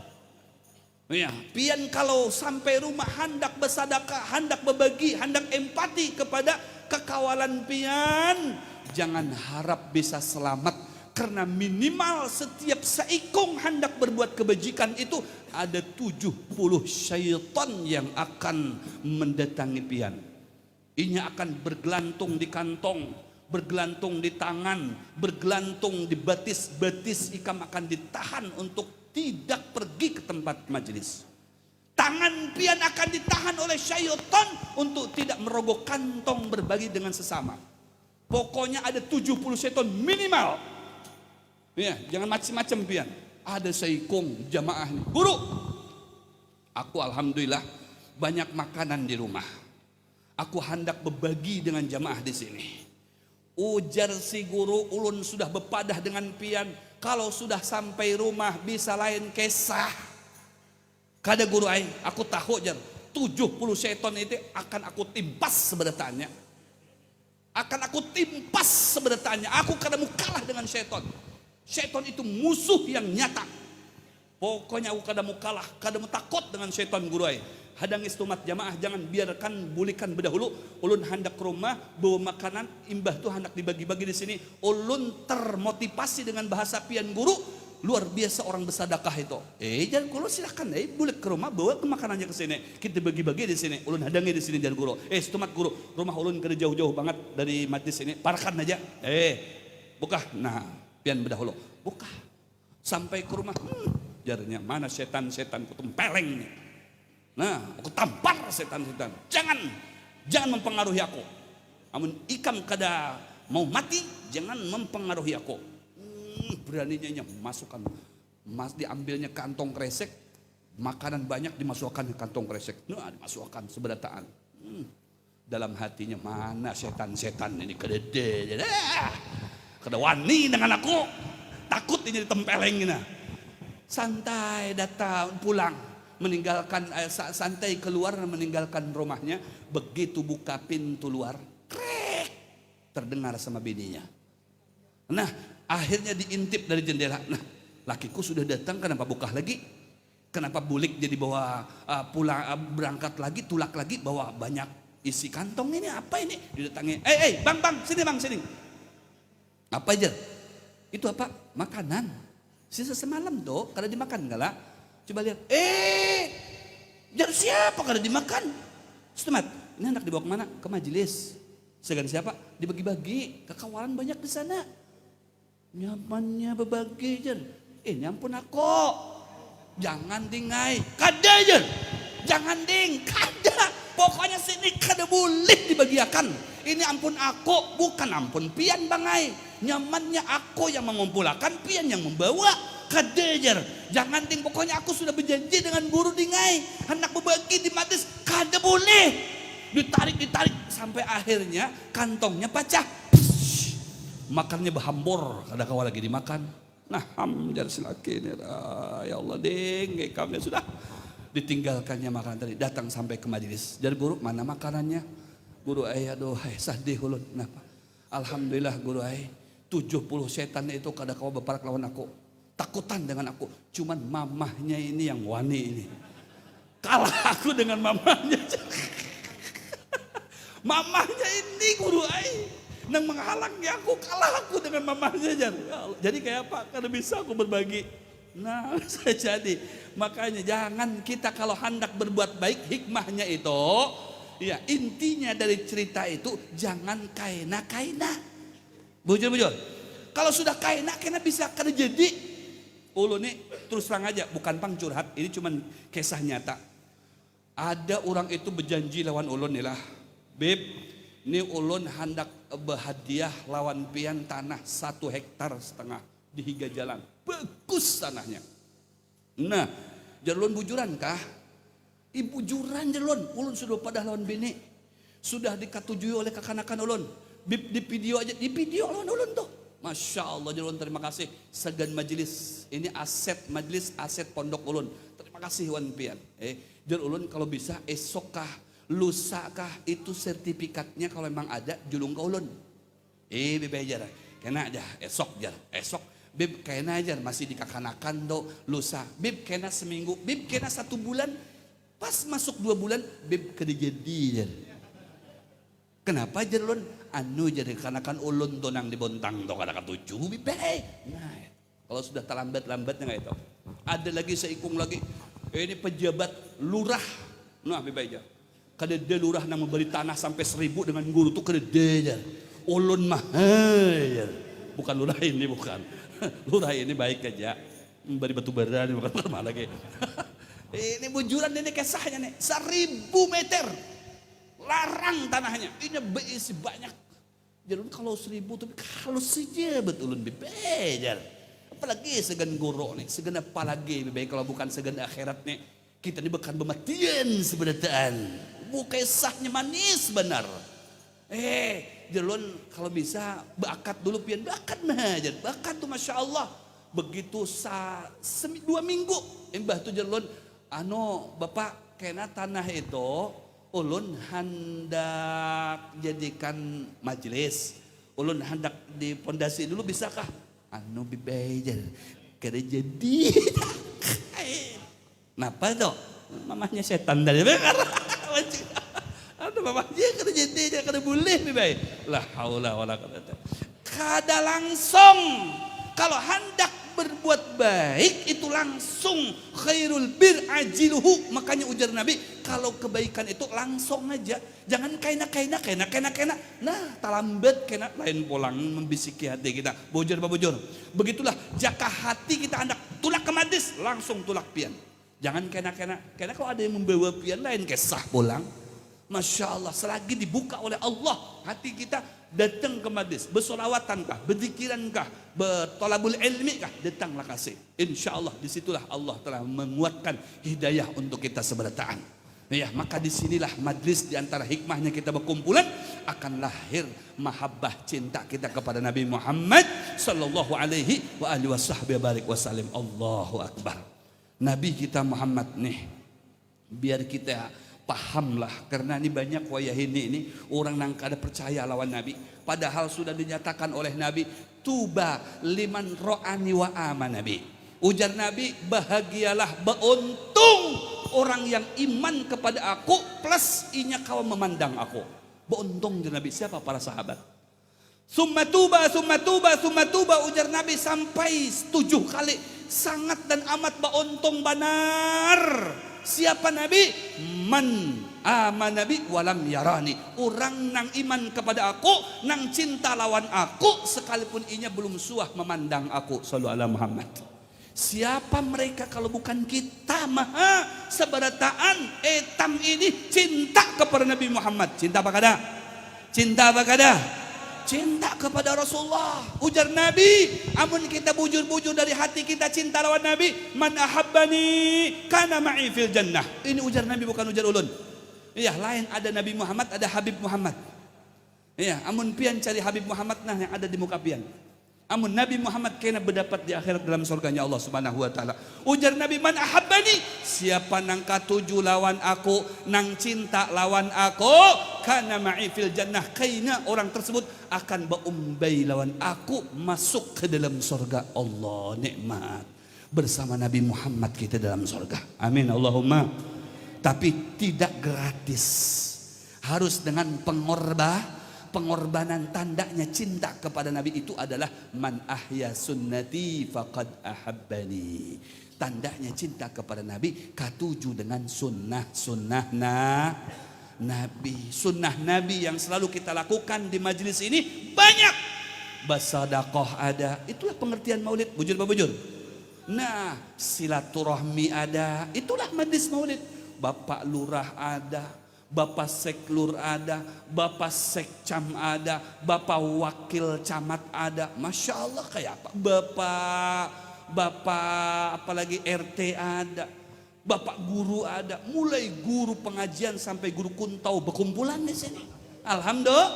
Ya, pian kalau sampai rumah hendak bersedekah, hendak berbagi, hendak empati kepada kekawalan pian, jangan harap bisa selamat. Karena minimal setiap seikung hendak berbuat kebajikan itu ada 70 syaitan yang akan mendatangi pian. Ini akan bergelantung di kantong, bergelantung di tangan, bergelantung di batis ikam akan ditahan untuk tidak pergi ke tempat majelis. Tangan pian akan ditahan oleh syaitan untuk tidak merogoh kantong berbagi dengan sesama. Pokoknya ada 70 syaitan minimal. Ya, jangan macam-macam pian. Ada seikung jamaah nih. Guru, aku alhamdulillah banyak makanan di rumah. Aku hendak berbagi dengan jamaah di sini. Ujar si guru, ulun sudah bepadah dengan pian. Kalau sudah sampai rumah bisa lain kisah. Kada guru ai, aku tahu jar 70 syaitan itu akan aku timpas sebenarnya. Akan aku timpas sebenarnya. Aku kada mau kalah dengan syaitan. Syaitan itu musuh yang nyata. Pokoknya aku kada mau kalah, kada mau takut dengan syaitan guru ai. Hadang istumat jamaah, jangan biarkan bulikan berdahulu. Ulun hendak ke rumah bawa makanan, imbah tuh hendak dibagi-bagi di sini. Ulun termotivasi dengan bahasa pian guru, luar biasa orang bersedekah itu. Jangan guru silakan bulik ke rumah bawa ke makanannya ke sini. Kita bagi-bagi di sini. Ulun hadangi di sini jangan guru. Istumat guru, rumah ulun kada jauh-jauh banget dari majlis ini. Parkan aja. Buka. Nah, pian berdahulu buka sampai ke rumah Jarnya mana setan-setan ku tempeleng nih. Nah, aku tampar setan-setan. Jangan mempengaruhi aku. Amun ikam kada mau mati, jangan mempengaruhi aku. Beraninya masukkan, diambilnya kantong kresek, makanan banyak dimasukkan ke kantong kresek. Nah, dimasukkan seberataan. Dalam hatinya mana setan-setan ini kedede, kada wani dengan aku, takut ini ditempeleng ini. Santai datang pulang, meninggalkan santai keluar meninggalkan rumahnya. Begitu buka pintu luar, krek, terdengar sama bininya. Nah, akhirnya diintip dari jendela. Nah, lakiku sudah datang, kenapa buka lagi? Kenapa bulik jadi bawa pulang berangkat lagi, tulak lagi, bawa banyak isi kantong ini apa ini? Didatangi, bang, sini. Apa aja? Itu apa? Makanan. Sisa semalam tuh, kada dimakan enggak lah? Coba lihat, jar siapa kada dimakan? Setemat, ini anak dibawa kemana? Ke majelis. Segan siapa? Dibagi-bagi, kekawalan banyak di sana. Nyamannya berbagi jar. Nyampun aku. Jangan dingai, kada jar. Jangan ding, kada. Pokoknya sini kada boleh dibagiakan. Ini ampun aku, bukan ampun pian bangai. Nyamannya aku yang mengumpulkan, pian yang membawa. Kadejar, jangan ding, pokoknya aku sudah berjanji dengan guru dingai. Hendak berbagi di majlis, kada boleh. Ditarik sampai akhirnya kantongnya pecah. Makannya berhambur, kada kawa lagi dimakan. Nah, hamjar silaki ini. Ya Allah ding, kami sudah ditinggalkannya makanan tadi. Datang sampai ke majelis. Jadi guru, mana makanannya? Guru aduh, sadih ulun. Kenapa? Alhamdulillah guru 70 setan itu kada kawa beparak lawan aku. Takutan dengan aku. Cuman mamahnya ini yang wani ini. Kalah aku dengan mamahnya. Mamahnya ini guru nang menghalangi aku, kalah aku dengan mamahnya. Jadi kayak apa? Kada bisa aku berbagi. Nah, saya jadi. Makanya jangan kita kalau hendak berbuat baik, hikmahnya itu, ya intinya dari cerita itu jangan kaina. Bujur. Kalau sudah kaina bisa kada jadi. Ulun nih terus terang aja, bukan pang curhat, ini cuman kisah nyata. Ada orang itu berjanji lawan ulun nih lah, Beb, ini ulun hendak berhadiah lawan pian tanah 1,5 hektar di higa jalan. Bagus tanahnya. Nah, jalun bujuran kah? Bujuran jalun. Ulun sudah pada lawan bini. Sudah dikatujui oleh kekanakan ulun. Beb, di video aja, di video lawan ulun tuh. Masya Allah jalun, terima kasih. Segan majelis. Ini aset majelis, aset pondok ulun. Terima kasih wan pian. Jalun ulun kalau bisa esok kah, lusa kah, itu sertifikatnya kalau memang ada julung ke ulun. Beb aja. Kena aja esok jar. Esok Beb kena aja masih dikakanakan do lusa. Beb kena seminggu. Beb kena 1 bulan. Pas masuk 2 bulan Beb kada jadi jar. Kenapa jar ulun? Anu jadi kanakan ulun to nang dibontang to kada katuju Beb. Nah, kalau sudah terlambat-lambatnya nggak itu. Ada lagi seikung lagi. Ini pejabat lurah. Nah, Beb aja. Kada de lurah nang membeli tanah sampai 1000 dengan guru tuh kada de jar. Ulun mah bukan lurah ini, bukan. Lurah ini baik aja. Bari batu bara ini bukan malah lagi. Ini bujuran ini kisahnya nih. 1000 meter. Larang tanahnya. Ini berisi banyak. Jadi kalau 1000 tapi kalau saja betulun bebejar. Apalagi segan guru nih. Segan apa lagi bebe kalau bukan segan akhirat nih. Kita ini bukan bematian sebenarnya. Bukan sahnya manis benar. Jelun kalau bisa bakat dulu pian bakat mah aja. Bakat tuh Masya Allah. Begitu 2 minggu. Mbah tuh jelun. Bapak kena tanah itu. Ulun hendak jadikan majelis. Ulun hendak di pondasi dulu bisakah? Bibejar. Kada jadi. Napa tuh? Mamahnya setan dari mamahnya kada jadi, kada boleh bibay. La haula wala quwata. Kada langsung. Kalau hendak berbuat baik itu langsung khairul bir ajiluhu. Makanya ujar Nabi, kalau kebaikan itu langsung aja. Jangan kaina. Nah, talambat kena lain pulang membisiki hati kita. Bujur. Begitulah jaka hati kita hendak tulak ke majlis, langsung tulak pian. Jangan kena-kena. Karena kalau ada yang membawa pian lain kesah pulang. Masya Allah, selagi dibuka oleh Allah hati kita, datang ke majlis, bersolawatankah, berzikirankah, bertolabul ilmi kah, datanglah kasih. Insya Allah disitulah Allah telah menguatkan hidayah untuk kita seberataan. Ya, maka disinilah majlis diantara hikmahnya kita berkumpulan akan lahir mahabbah cinta kita kepada Nabi Muhammad sallallahu alaihi wa alihi wasallam. Allahu akbar. Nabi kita Muhammad nih, biar kita pahamlah, karena ini banyak wayah ini orang nang kada percaya lawan Nabi, padahal sudah dinyatakan oleh Nabi, tuba liman ro'ani wa aman Nabi. Ujar Nabi, bahagialah, beruntung orang yang iman kepada aku plus inya kau memandang aku. Beruntung ujar Nabi. Siapa? Para sahabat. Summa tuba, summa tuba, summa tuba, ujar Nabi sampai 7 kali. Sangat dan amat beruntung benar. Siapa Nabi? Man aman Nabi walam yarani. Orang nang iman kepada aku, nang cinta lawan aku, sekalipun inya belum suah memandang aku. Sallu ala Muhammad. Siapa mereka kalau bukan kita? Maha seberataan etam ini cinta kepada Nabi Muhammad. Cinta apa kada? Cinta apa kada? Cinta kepada Rasulullah. Ujar Nabi, amun kita bujur-bujur dari hati kita cinta lawan Nabi, man ahabbani kana ma'i fil jannah. Ini ujar Nabi, bukan ujar ulun. Iya, lain ada Nabi Muhammad, ada Habib Muhammad. Iya, amun pian cari Habib Muhammad nah yang ada di muka pian. Amun Nabi Muhammad kena berdapat di akhirat dalam surganya Allah Subhanahu wa taala. Ujar Nabi, man ahabbani, siapa nang katuju lawan aku, nang cinta lawan aku, kana ma'i fil jannah, kaina orang tersebut akan berumbai lawan aku masuk ke dalam surga Allah. Nikmat bersama Nabi Muhammad kita dalam surga. Amin Allahumma. Tapi tidak gratis. Harus dengan pengorbanan. Tandanya cinta kepada Nabi itu adalah man ahya sunnati faqad ahabbani. Tandanya cinta kepada Nabi katuju dengan sunnah Nabi. Sunnah Nabi yang selalu kita lakukan di majelis ini banyak. Bersedekah ada, itulah pengertian maulid. Bujur apa bujur? Nah, silaturahmi ada, itulah majelis maulid. Bapak lurah ada, Bapak Seklur ada, Bapak Sekcam ada, Bapak Wakil Camat ada. Masya Allah, kayak apa? Bapak apalagi RT ada, Bapak guru ada, mulai guru pengajian sampai guru kuntau berkumpulan di sini. Alhamdulillah.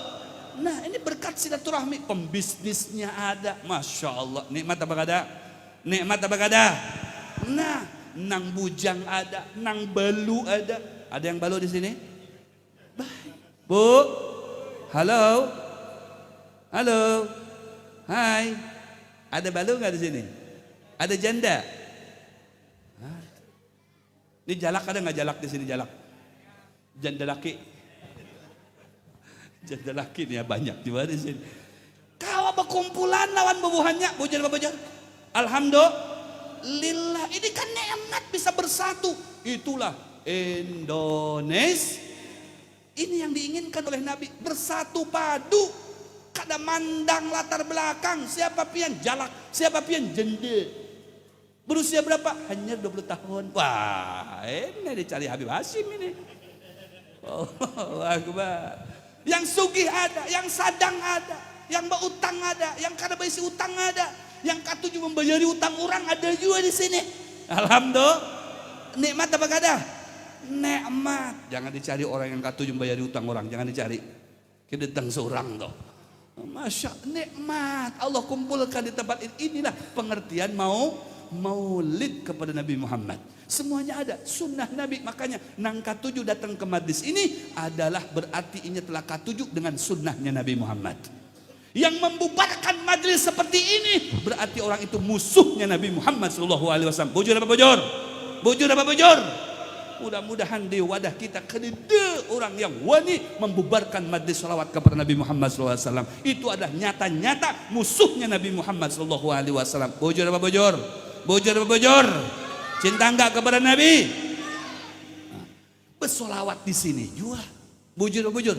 Nah, ini berkat silaturahmi. Pembisnisnya ada, Masya Allah. Nikmat apa kada? Nikmat apa kada? Nah, nang bujang ada, nang balu ada. Ada yang balu di sini? Bu, halo, halo, hai, ada balu nggak di sini? Ada janda? Ini jalak ada nggak jalak di sini jalak? Janda laki, janda laki nih ya banyak di mana di sini. Kau berkumpulan lawan bubuhannya, bujur apa bujur? Alhamdulillah, ini kan nikmat bisa bersatu. Itulah Indonesia. Ini yang diinginkan oleh Nabi, bersatu padu. Kada mandang latar belakang, siapa pian jalak, siapa pian jende. Berusia berapa? Hanya 20 tahun. Wah, ini dicari Habib Hashim ini. Allahu Akbar. Yang sugih ada, yang sadang ada, yang berutang ada, yang kada berisi utang ada, yang katuju membayari utang orang ada juga di sini. Alhamdulillah. Nikmat apa kada? Nikmat. Jangan dicari orang yang katuju membayari utang orang, jangan dicari. Kita datang seorang toh. Masya nikmat. Allah kumpulkan di tempat ini. Inilah pengertian maulid kepada Nabi Muhammad. Semuanya ada sunnah Nabi. Makanya nang katuju datang ke majlis ini adalah berarti ini telah katuju dengan sunnahnya Nabi Muhammad. Yang membubarkan majlis seperti ini berarti orang itu musuhnya Nabi Muhammad SAW. Bujur apa bujur? Bujur apa bujur? Mudah-mudahan di wadah kita kedede orang yang wani membubarkan majlis salawat kepada Nabi Muhammad SAW. Itu adalah nyata-nyata musuhnya Nabi Muhammad SAW. Bujur apa bujur? Bujur apa bujur? Cinta enggak kepada Nabi? Nah, bersolawat di sini juga. Bujur apa bujur?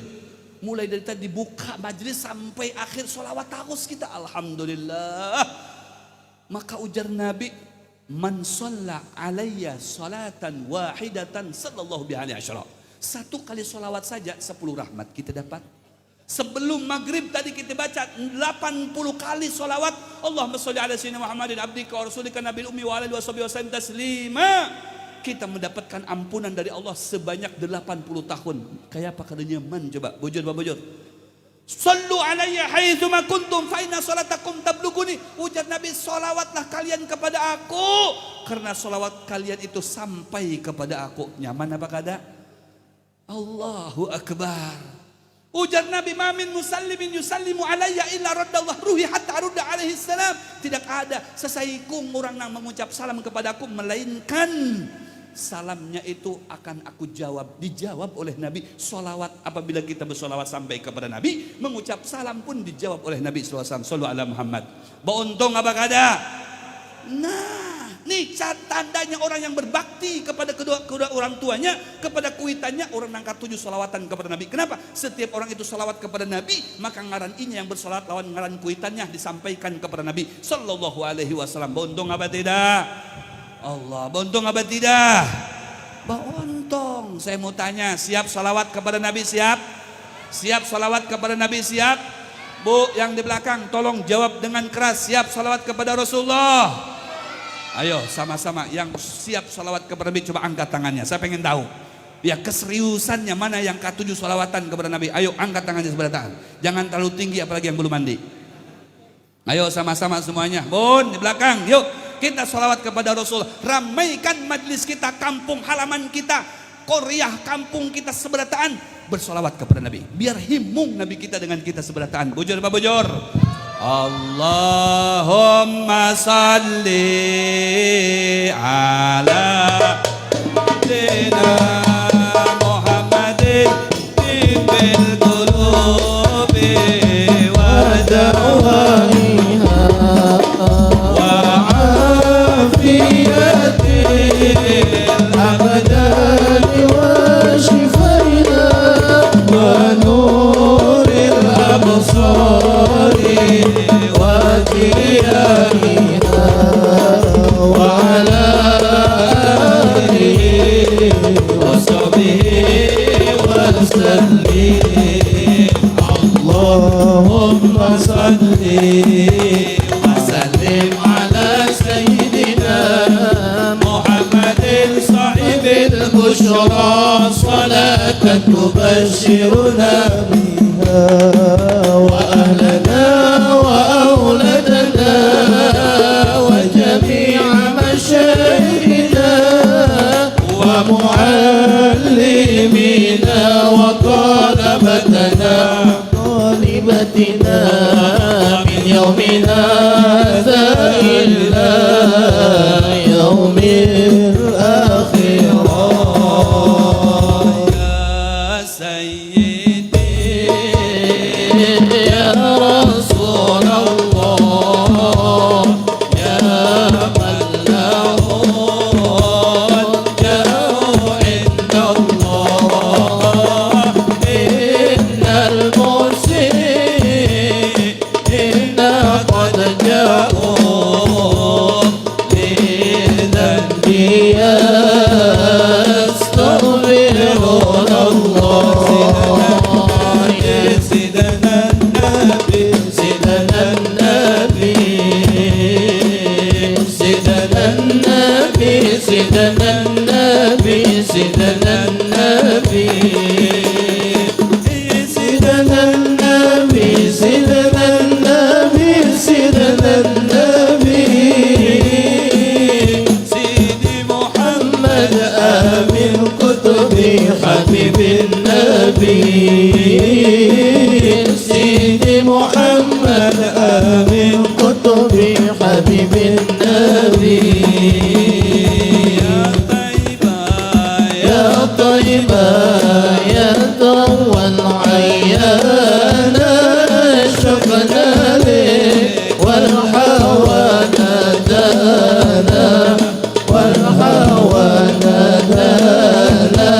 Mulai dari tadi buka majlis sampai akhir solawat terus kita. Alhamdulillah. Maka ujar Nabi, Man shalla alayya salatan wahidatan sallallahu bihi asyara. Satu kali solawat saja 10 rahmat kita dapat. Sebelum maghrib tadi kita baca 80 kali solawat. Allahumma sholli ala sayyidina Muhammadin abdika wa rasulika nabil ummi wa alihi wasallam taslima. Kita mendapatkan ampunan dari Allah sebanyak 80 tahun. Kayak apa katanya man coba? Bujur Pak Bujur. Sallu alayya haitsuma kuntum fa inna salatakum tabluguni. Ujar Nabi, solawatlah kalian kepada aku karena solawat kalian itu sampai kepada aku. Nyaman apa kada? Allahu Akbar. Ujar Nabi, mamin musallimin yusallimu alayya illa raddallah ruhi hatta rudda alaihi salam. Tidak ada sesaikung orang yang mengucap salam kepadaku melainkan salamnya itu akan aku jawab, dijawab oleh Nabi. Solawat apabila kita bersolawat sampai kepada Nabi, mengucap salam pun dijawab oleh Nabi SAW. Sallu ala Muhammad. Untung apa kada? Nah, nih tandanya orang yang berbakti kepada kedua orang tuanya, kepada kuitannya, orang angkat 7 solawatan kepada Nabi. Kenapa? Setiap orang itu solawat kepada Nabi, maka ngaran inya yang bersolawat lawan ngaran kuitannya disampaikan kepada Nabi Sallallahu Alaihi Wasallam. Untung apa tidak? Allah, untung apa tidak? Untung. Saya mau tanya, siap solawat kepada Nabi? Siap? Siap solawat kepada Nabi? Siap? Bu, yang di belakang tolong jawab dengan keras, siap solawat kepada Rasulullah? Ayo sama-sama yang siap salawat kepada Nabi coba angkat tangannya. Saya pengen tahu ya keseriusannya mana yang ke-7 salawatan kepada Nabi. Ayo angkat tangannya sebelah tangan. Jangan terlalu tinggi apalagi yang belum mandi. Ayo sama-sama semuanya. Bun di belakang. Yuk kita salawat kepada Rasul. Ramaikan majlis kita, kampung halaman kita, Korea kampung kita seberataan bersolawat kepada Nabi. Biar himung Nabi kita dengan kita seberataan. Bujur Pak Bujur. Allahumma salli ala sayyidina Muhammadin bil qulubi wa dawaiha wa afiyatil abdani wa shifaiha wa nuril absari وعلى آله وصحبه وسلم اللهم صل وسلم على سيدنا محمد صاحب البشرى صلاة تبشرنا بها وأهلنا وأولادنا وجميع مشايخنا ومعلمينا وطلبتنا من يومنا هذا إلى يوم الآخرة يا سيدي يا رسول الله يا من له الجاه عند الله إن المرسلين قد جاءوا بذنبي يستغفرون الله يا سيدنا النبي سيدنا النبي سيدنا النبي سيدنا النبي سيدنا النبي سيدنا النبي سيدنا النبي سيدنا النبي سيدي محمد آمن كتبي حبيب النبي سيدي محمد آمن كتبي حبيب النبي يا طيبة يا طيبة يا ضوى العيانا شفنا لك والحوى نادانا والحوى نادانا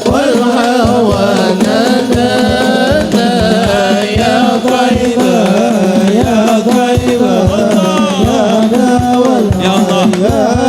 والحوى نادانا يا طيبة يا طيبة يا ضوى العيانا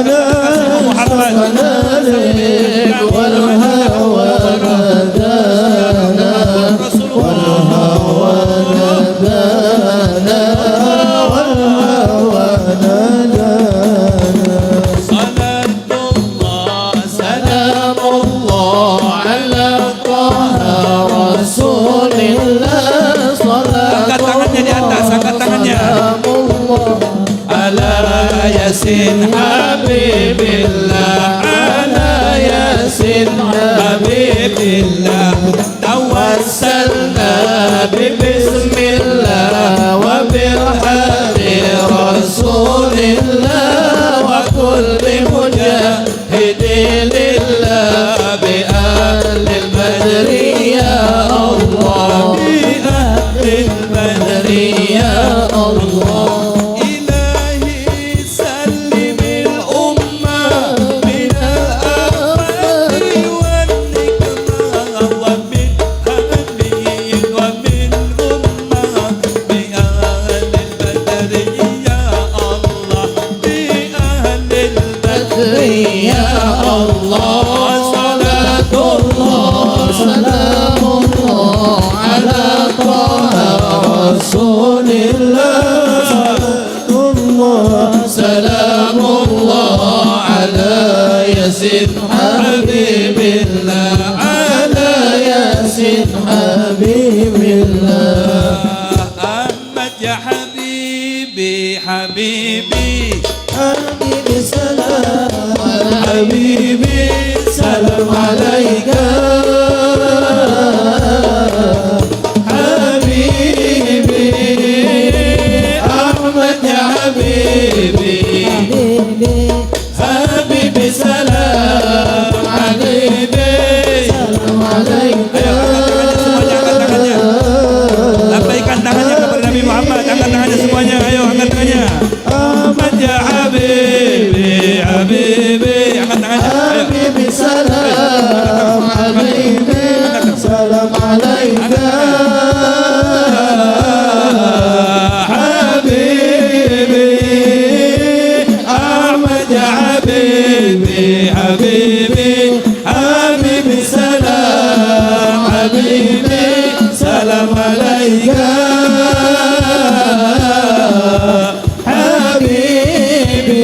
Muhammad Yasin Habibillah ala Yasin Habibillah tawassalna bismillah wa birhadi Rasulillah wa kulli mujahidin lillah bi ahlil badri ya Allah bi ahlil badri ya Allah Yasin Habibillah ala Yasin Habibillah Ahmad ya Habibi Habibi Habibi salam Habibi salam alaika Habibi Ahmad ya Habibi Habibi salam Habibi salam alaika. Lambaikan tangannya kepada Nabi Muhammad, angkat tangannya semuanya, ayo angkat tangannya. Ahmad ya Habibi, Habibi, angkat tangannya. Habibi salam Habibi salam alaika. Habibi, Habibi salam Habibi salam alaika Habibi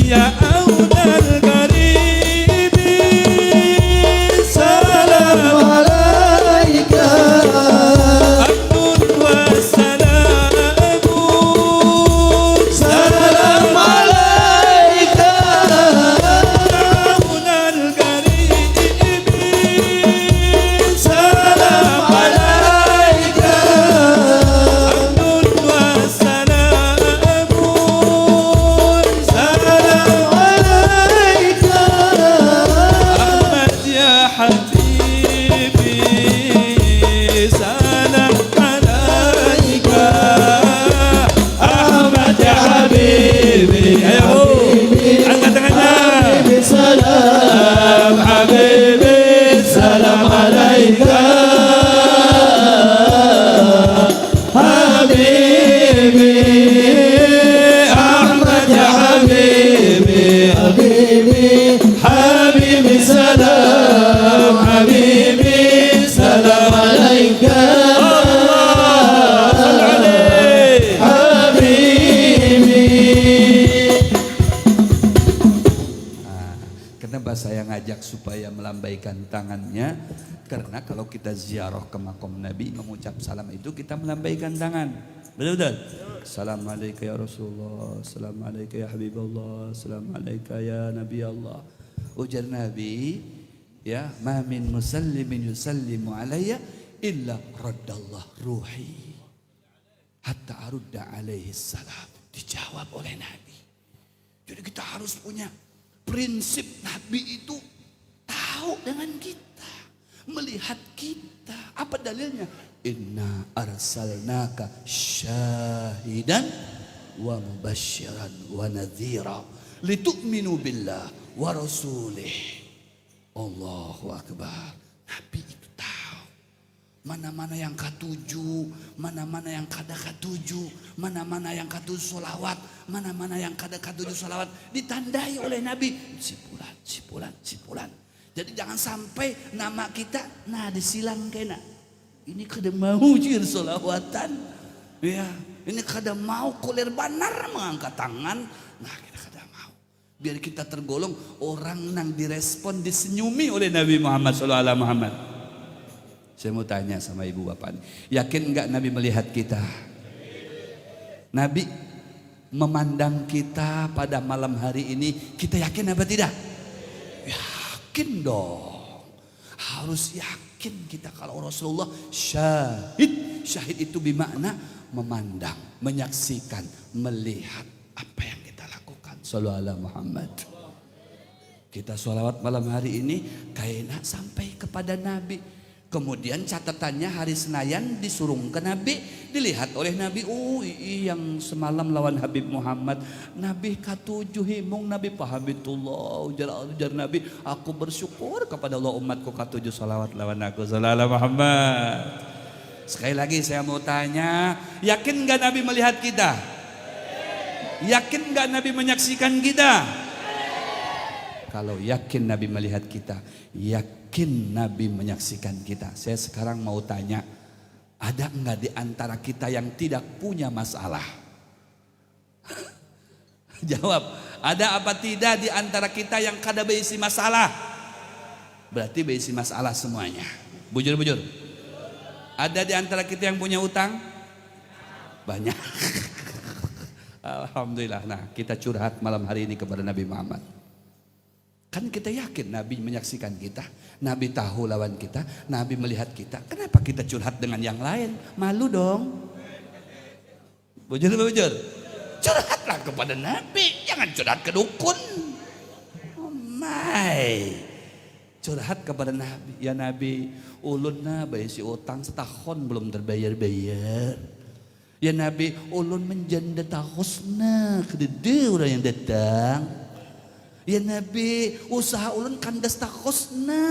ya awdal qaribi salam alaika abdun wa salamun salam alaika Saya ngajak supaya melambaikan tangannya karena kalau kita ziarah ke makom Nabi mengucap salam itu kita melambaikan tangan. Betul-betul. Assalamualaikum ya Rasulullah, Assalamualaikum ya Habibullah, Assalamualaikum ya Nabi Allah. Ujar Nabi, ya, ma min musallimin yusallimu alayya illa raddallah ruhi hatta arudda alaihi salam. Dijawab oleh Nabi. Jadi kita harus punya prinsip. Nabi itu tahu dengan kita, melihat kita. Apa dalilnya? Inna arsalnaka syahidan wa mubasyiran wa nadhira litu'minu billah wa rasulih. Allahu akbar. Nabi itu tahu. Mana-mana yang katuju, mana-mana yang kada katuju, mana-mana yang katuju solawat, mana-mana yang kada katuju solawat, ditandai oleh Nabi. Si fulan, si fulan, si fulan. Jadi jangan sampai nama kita, nah disilang kena. Ini kada mau jir solawatan, ya. Ini kada mau kulir banar mengangkat tangan, nah kita kada mau. Biar kita tergolong orang yang direspon, disenyumi oleh Nabi Muhammad SAW. Saya mau tanya sama ibu bapak nih, yakin enggak Nabi melihat kita? Nabi memandang kita pada malam hari ini, kita yakin apa tidak? Yakin dong. Harus yakin kita kalau Rasulullah syahid. Syahid itu bermakna memandang, menyaksikan, melihat apa yang kita lakukan. Sallallahu alaihi Muhammad. Kita sholawat malam hari ini kayaknya sampai kepada Nabi. Kemudian catatannya hari Senayan disuruh ke Nabi, dilihat oleh Nabi. Oh yang semalam lawan Habib Muhammad, Nabi katujuh himung Nabi pahabitullah ujar Nabi, aku bersyukur kepada Allah umatku katujuh salawat lawan aku sallallahu Muhammad. Sekali lagi saya mau tanya, yakin gak Nabi melihat kita? Yakin gak Nabi menyaksikan kita? Kalau yakin Nabi melihat kita, yakin Nabi menyaksikan kita. Saya sekarang mau tanya, ada enggak di antara kita yang tidak punya masalah? Jawab, ada apa tidak di antara kita yang kada berisi masalah? Berarti berisi masalah semuanya. Bujur-bujur. Ada di antara kita yang punya utang? Banyak. Alhamdulillah. Nah, kita curhat malam hari ini kepada Nabi Muhammad. Kan kita yakin Nabi menyaksikan kita, Nabi tahu lawan kita, Nabi melihat kita. Kenapa kita curhat dengan yang lain? Malu dong. Bujur-bujur. Curhatlah kepada Nabi, jangan curhat ke dukun. Oh my. Curhat kepada Nabi. Ya Nabi, ulunna bayasi utang setahun belum terbayar-bayar. Ya Nabi, ulun menjanda tahusna kedede orang yang datang. Ya Nabi, usaha ulun kandas tahusna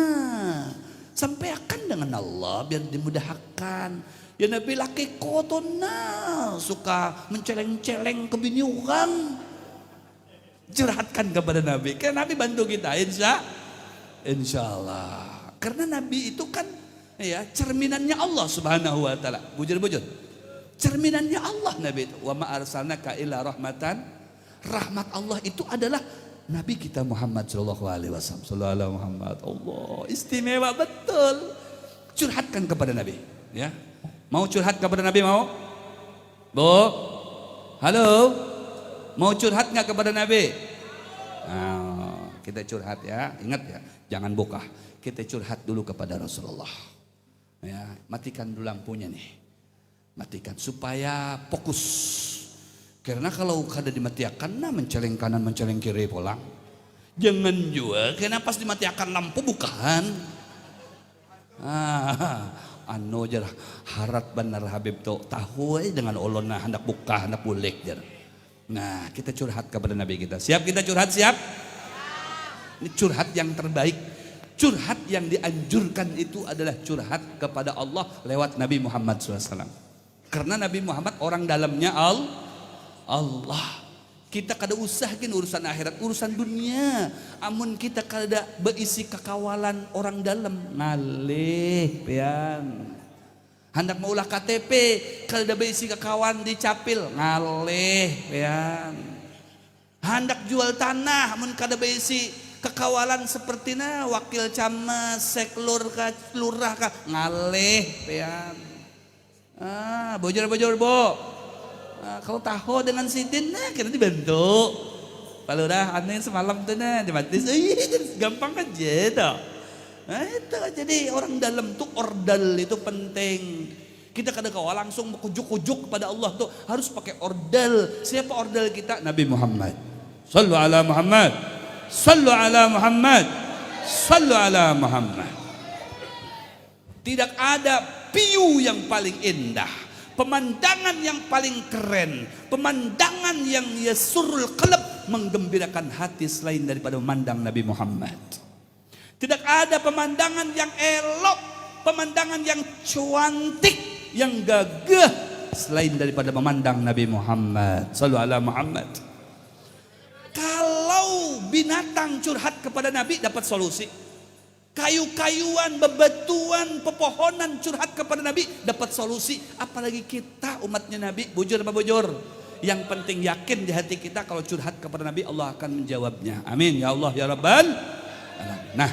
sampai akan dengan Allah biar dimudahkan. Ya Nabi, laki kotona suka menceleng-celeng ke bini orang. Curhatkan kepada Nabi, karena Nabi bantu kita insya Allah. Karena Nabi itu kan ya cerminannya Allah Subhanahu wa taala. Bujur-bujur. Cerminannya Allah Nabi itu. Wa ma arsalnaka illa rahmatan. Rahmat Allah itu adalah Nabi kita Muhammad sallallahu alaihi wasallam. Sallallahu Muhammad. Allah, istimewa betul. Curhatkan kepada Nabi, ya. Mau curhat kepada Nabi mau? Bu? Halo? Mau curhat enggak kepada Nabi? Nah, kita curhat ya. Ingat ya, jangan bokah. Kita curhat dulu kepada Rasulullah. Ya, matikan dulu lampunya nih. Matikan supaya fokus. Karena kalau kada dimatikan, nah menceleng kanan menceleng kiri pulang. Jangan juga, karena pas dimatikan lampu bukan. Anu jar harat benar Habib tuh tahu dengan olona hendak buka hendak bulik jar. Nah kita curhat kepada Nabi kita. Siap kita curhat siap? Ini curhat yang terbaik. Curhat yang dianjurkan itu adalah curhat kepada Allah lewat Nabi Muhammad SAW. Karena Nabi Muhammad orang dalamnya Allah. Kita kada usahkin urusan akhirat, urusan dunia. Amun kita kada berisi kekawalan orang dalam, ngalih pian. Hendak maulah KTP, kada berisi kekawan dicapil, ngalih pian. Hendak jual tanah, amun kada berisi kekawalan sepertinya wakil camat, seklur ka, lurah ka, ngalih pian. Bojor-bojor bo. Kalau tahu dengan sidin, nah kita dibantu. Kalau udah aneh semalam tuh nah dimatis, gampang aja dah. Nah itu jadi orang dalam tuh ordal itu penting. Kita kadang-kadang langsung kujuk-kujuk kepada Allah tuh harus pakai ordal. Siapa ordal kita? Nabi Muhammad. Sallu ala Muhammad. Sallu ala Muhammad. Sallu ala Muhammad. Tidak ada piu yang paling indah. Pemandangan yang paling keren, pemandangan yang yasurul qalb, menggembirakan hati selain daripada memandang Nabi Muhammad. Tidak ada pemandangan yang elok pemandangan yang cantik, yang gagah selain daripada memandang Nabi Muhammad sallallahu alaihi Muhammad. Kalau binatang curhat kepada Nabi dapat solusi. Kayu-kayuan, bebatuan, pepohonan curhat kepada Nabi dapat solusi. Apalagi kita umatnya Nabi, bujur apa bujur? Yang penting yakin di hati kita kalau curhat kepada Nabi Allah akan menjawabnya. Amin ya Allah ya Rabbal alamin. Nah,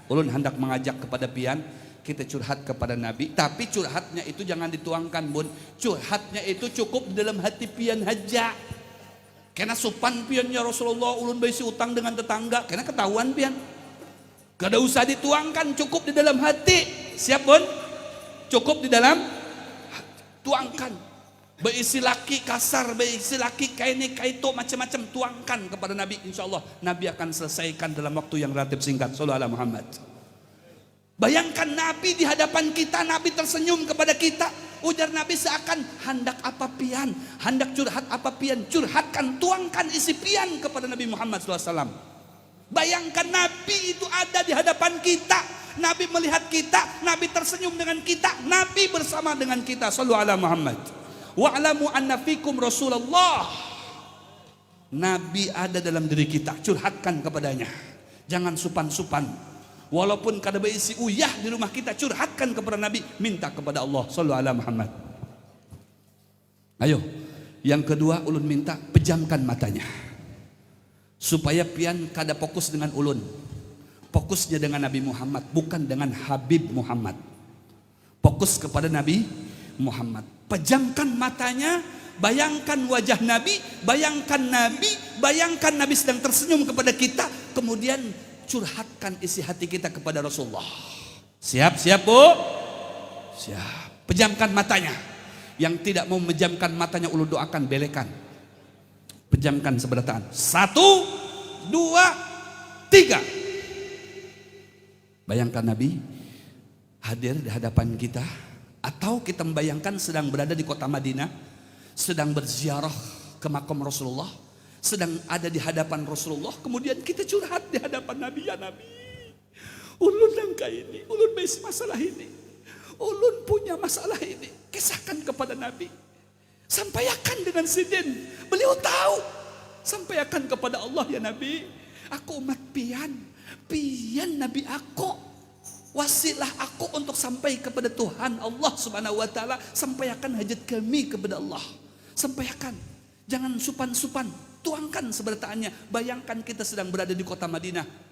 ulun hendak mengajak kepada pian kita curhat kepada Nabi, tapi curhatnya itu jangan dituangkan bun. Curhatnya itu cukup di dalam hati pian haja. Karena supan piannya Rasulullah, ulun baisi utang dengan tetangga, karena ketahuan pian. Gak ada usah dituangkan, cukup di dalam hati. Siap bun? Cukup di dalam tuangkan. Berisi laki kasar, berisi laki kaini kaito macam-macam, tuangkan kepada Nabi. Insya Allah Nabi akan selesaikan dalam waktu yang relatif singkat. Sallallahu alaihi Muhammad. Bayangkan Nabi di hadapan kita, Nabi tersenyum kepada kita. Ujar Nabi seakan hendak apa pian, hendak curhat apa pian, curhatkan, tuangkan isi pian kepada Nabi Muhammad SAW. Bayangkan Nabi itu ada di hadapan kita, Nabi melihat kita, Nabi tersenyum dengan kita, Nabi bersama dengan kita. Sallallahu alaihi Muhammad. Wa'lamu anna fikum Rasulullah. Nabi ada dalam diri kita, curhatkan kepadanya. Jangan supan-supan. Walaupun kada berisi uyah di rumah kita, curhatkan kepada Nabi, minta kepada Allah. Sallallahu alaihi Muhammad. Ayo, yang kedua ulun minta pejamkan matanya. Supaya pian kada fokus dengan ulun. Fokusnya dengan Nabi Muhammad, bukan dengan Habib Muhammad. Fokus kepada Nabi Muhammad. Pejamkan matanya, bayangkan wajah Nabi, bayangkan Nabi sedang tersenyum kepada kita, kemudian curhatkan isi hati kita kepada Rasulullah. Siap Bu? Siap. Pejamkan matanya. Yang tidak mau memejamkan matanya ulun doakan belekan. Pejamkan sebelah tangan. 1, 2, 3. Bayangkan Nabi hadir di hadapan kita, atau kita membayangkan sedang berada di kota Madinah, sedang berziarah ke makam Rasulullah, sedang ada di hadapan Rasulullah, kemudian kita curhat di hadapan Nabi. Ya Nabi, ulun langkah ini, ulun besi masalah ini, ulun punya masalah ini. Kisahkan kepada Nabi. Sampaikan dengan sidin. Beliau tahu. Sampaikan kepada Allah, ya Nabi, aku umat pian Nabi aku. Wasilah aku untuk sampai kepada Tuhan Allah Subhanahu wa taala. Sampaikan hajat kami kepada Allah. Sampaikan. Jangan supan-supan. Tuangkan sebertaannya. Bayangkan kita sedang berada di kota Madinah.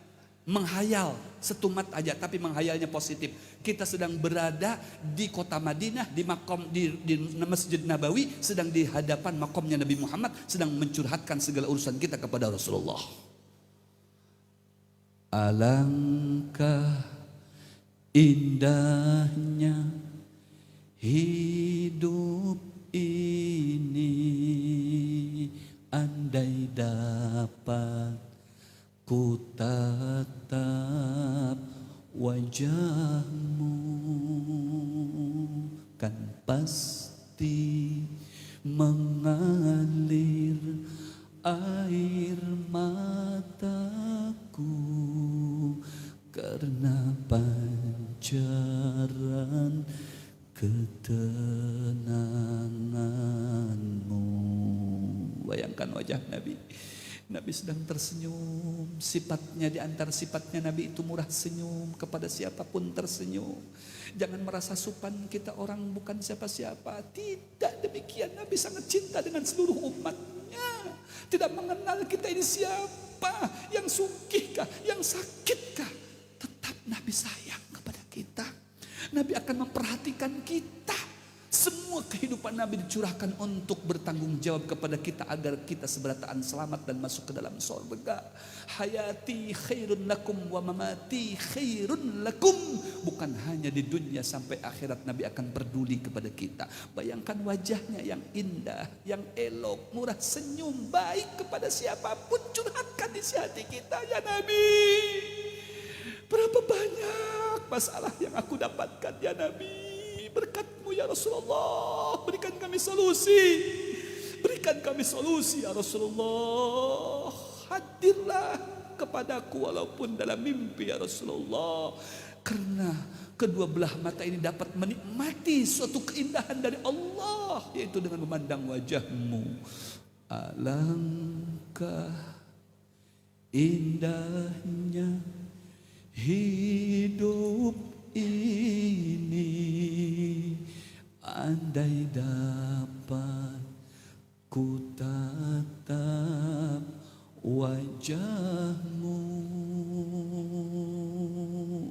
Menghayal setumat aja, tapi menghayalnya positif. Kita sedang berada di kota Madinah, di makom di Masjid Nabawi, sedang di hadapan makomnya Nabi Muhammad, sedang mencurhatkan segala urusan kita kepada Rasulullah. Alangkah indahnya hidup ini, andai dapat ku tatap wajahmu, kan pasti mengalir air mataku, karena pancaran ketenanganmu. Bayangkan wajah Nabi. Nabi sedang tersenyum. Sifatnya, di antara sifatnya Nabi itu murah senyum, kepada siapapun tersenyum. Jangan merasa supan kita orang bukan siapa-siapa. Tidak demikian. Nabi sangat cinta dengan seluruh umatnya. Tidak mengenal kita ini siapa, yang sugihkah, yang sakitkah. Tetap Nabi sayang kepada kita. Nabi akan memperhatikan kita. Semua kehidupan Nabi dicurahkan untuk bertanggung jawab kepada kita agar kita seberataan selamat dan masuk ke dalam surga. Hayati khairun lakum wa mamati khairun lakum. Bukan hanya di dunia, sampai akhirat Nabi akan peduli kepada kita. Bayangkan wajahnya yang indah, yang elok, murah senyum, baik kepada siapapun. Curhatkan isi hati kita, ya Nabi. Berapa banyak masalah yang aku dapatkan, ya Nabi. Berkat-Mu ya Rasulullah, berikan kami solusi. Berikan kami solusi ya Rasulullah. Hadirlah kepadaku walaupun dalam mimpi ya Rasulullah. Karena kedua belah mata ini dapat menikmati suatu keindahan dari Allah, yaitu dengan memandang wajahmu. Alangkah indahnya hidup ini, andai dapat ku tatap wajahmu.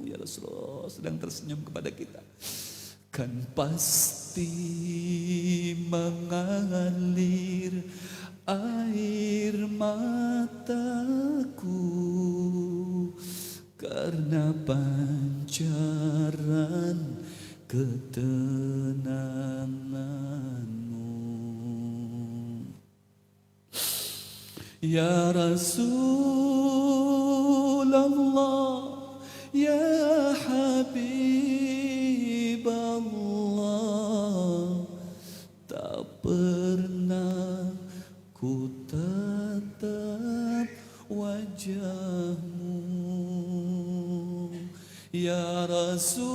Ya Rasulullah sedang tersenyum kepada kita, kan pasti mengalir air mataku karena pancaran ketenanganmu. Ya Rasulullah, ya Habiballah, tak pernah ku tatap wajahmu. Ya Rasulullah,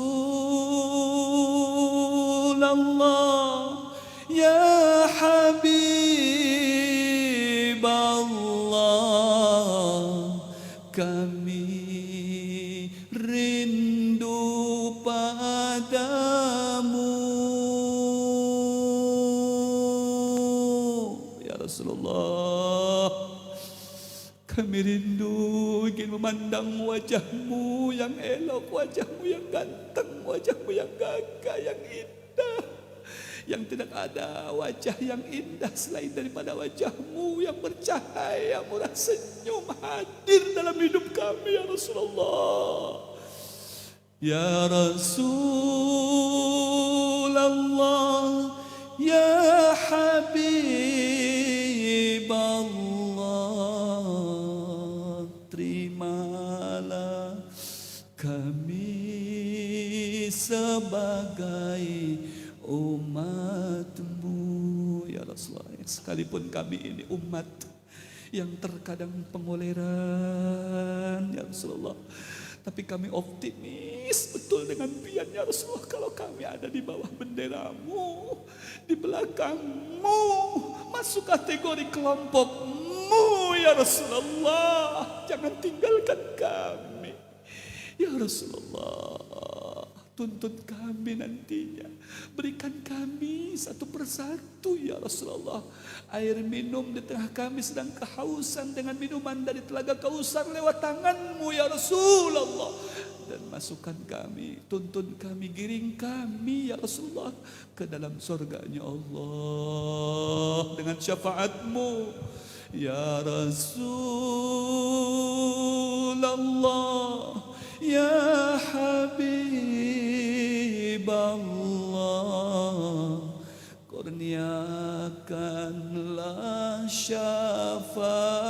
ya Habiballah, kami rindu padamu. Ya Rasulullah, kami rindu ingin memandang wajahmu yang elok, wajahmu yang ganteng, wajahmu yang gagah, yang indah. Yang tidak ada wajah yang indah selain daripada wajahmu yang bercahaya, murah senyum, hadir dalam hidup kami ya Rasulullah. Ya Rasulullah, ya Habiballah, terimalah kami sebagai umatmu ya Rasulullah. Sekalipun kami ini umat yang terkadang pengoleran ya Rasulullah, tapi kami optimis betul dengan pian ya Rasulullah, kalau kami ada di bawah benderamu, di belakangmu, masuk kategori kelompokmu ya Rasulullah. Jangan tinggalkan kami ya Rasulullah. Tuntut kami nantinya, berikan kami satu persatu ya Rasulullah air minum di tengah kami sedang kehausan dengan minuman dari telaga Kausar lewat tanganmu ya Rasulullah. Dan masukkan kami, tuntun kami, giring kami ya Rasulullah ke dalam surganya Allah dengan syafaatmu ya Rasulullah, ya Habiballah, kurniakanlah syafaatmu.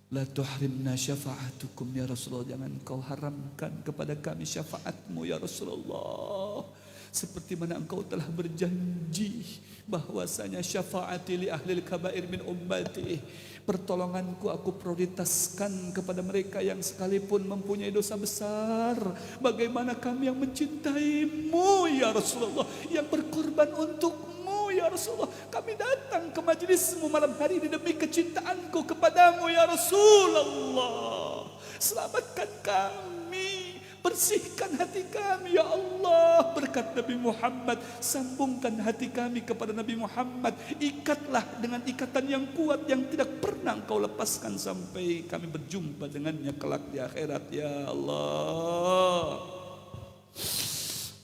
La tuhrimna syafa'atukum ya Rasulullah, jangan kau haramkan kepada kami syafaatmu ya Rasulullah. Seperti mana engkau telah berjanji bahwasanya syafaati li ahlil kabair min ummati, pertolonganku aku prioritaskan kepada mereka yang sekalipun mempunyai dosa besar. Bagaimana kami yang mencintaimu ya Rasulullah, yang berkorban untukmu ya Rasulullah. Kami datang ke majlismu malam hari ini demi kecintaanku kepadamu ya Rasulullah. Selamatkan kami, bersihkan hati kami ya Allah berkat Nabi Muhammad. Sambungkan hati kami kepada Nabi Muhammad, ikatlah dengan ikatan yang kuat yang tidak pernah engkau lepaskan sampai kami berjumpa dengannya kelak di akhirat ya Allah.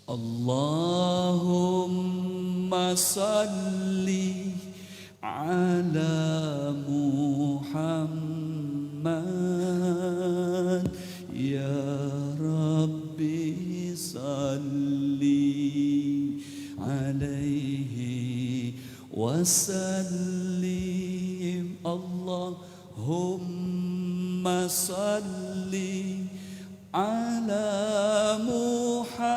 Allahumma salli ala Muhammad ya Rabbi, salli alaihi wasallim. Allahumma salli ala Muhammad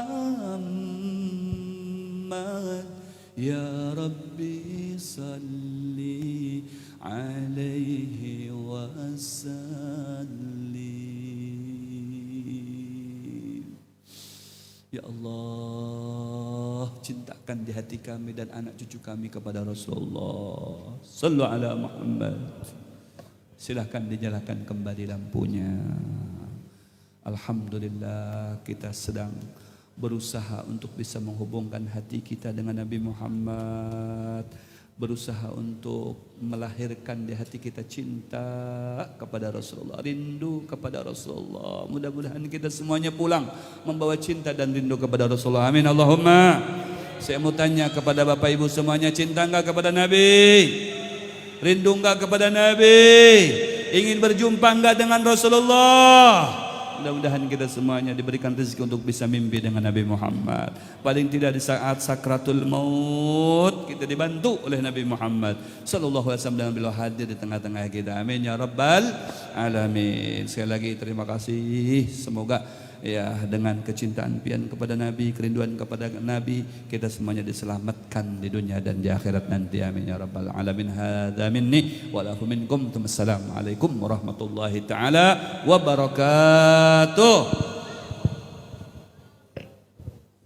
ya Rabbi, salli عليه وسلم. Ya Allah, cintakan di hati kami dan anak cucu kami kepada Rasulullah. Sallu ala Muhammad. Silahkan dinyalakan kembali lampunya. Alhamdulillah, kita sedang berusaha untuk bisa menghubungkan hati kita dengan Nabi Muhammad, berusaha untuk melahirkan di hati kita cinta kepada Rasulullah, rindu kepada Rasulullah. Mudah-mudahan kita semuanya pulang membawa cinta dan rindu kepada Rasulullah. Amin Allahumma. Saya mau tanya kepada Bapak Ibu semuanya, cinta enggak kepada Nabi? Rindu enggak kepada Nabi? Ingin berjumpa enggak dengan Rasulullah? Mudah-mudahan kita semuanya diberikan rezeki untuk bisa mimpi dengan Nabi Muhammad. Paling tidak di saat sakratul maut kita dibantu oleh Nabi Muhammad sallallahu alaihi wasallam dengan beliau hadir di tengah-tengah kita. Amin ya rabbal alamin. Sekali lagi terima kasih. Semoga ya dengan kecintaan pian kepada Nabi, kerinduan kepada Nabi, kita semuanya diselamatkan di dunia dan di akhirat nanti. Amin ya rabbal alamin. Hadza minni wa lahu minkum. Assalamualaikum warahmatullahi taala wabarakatuh.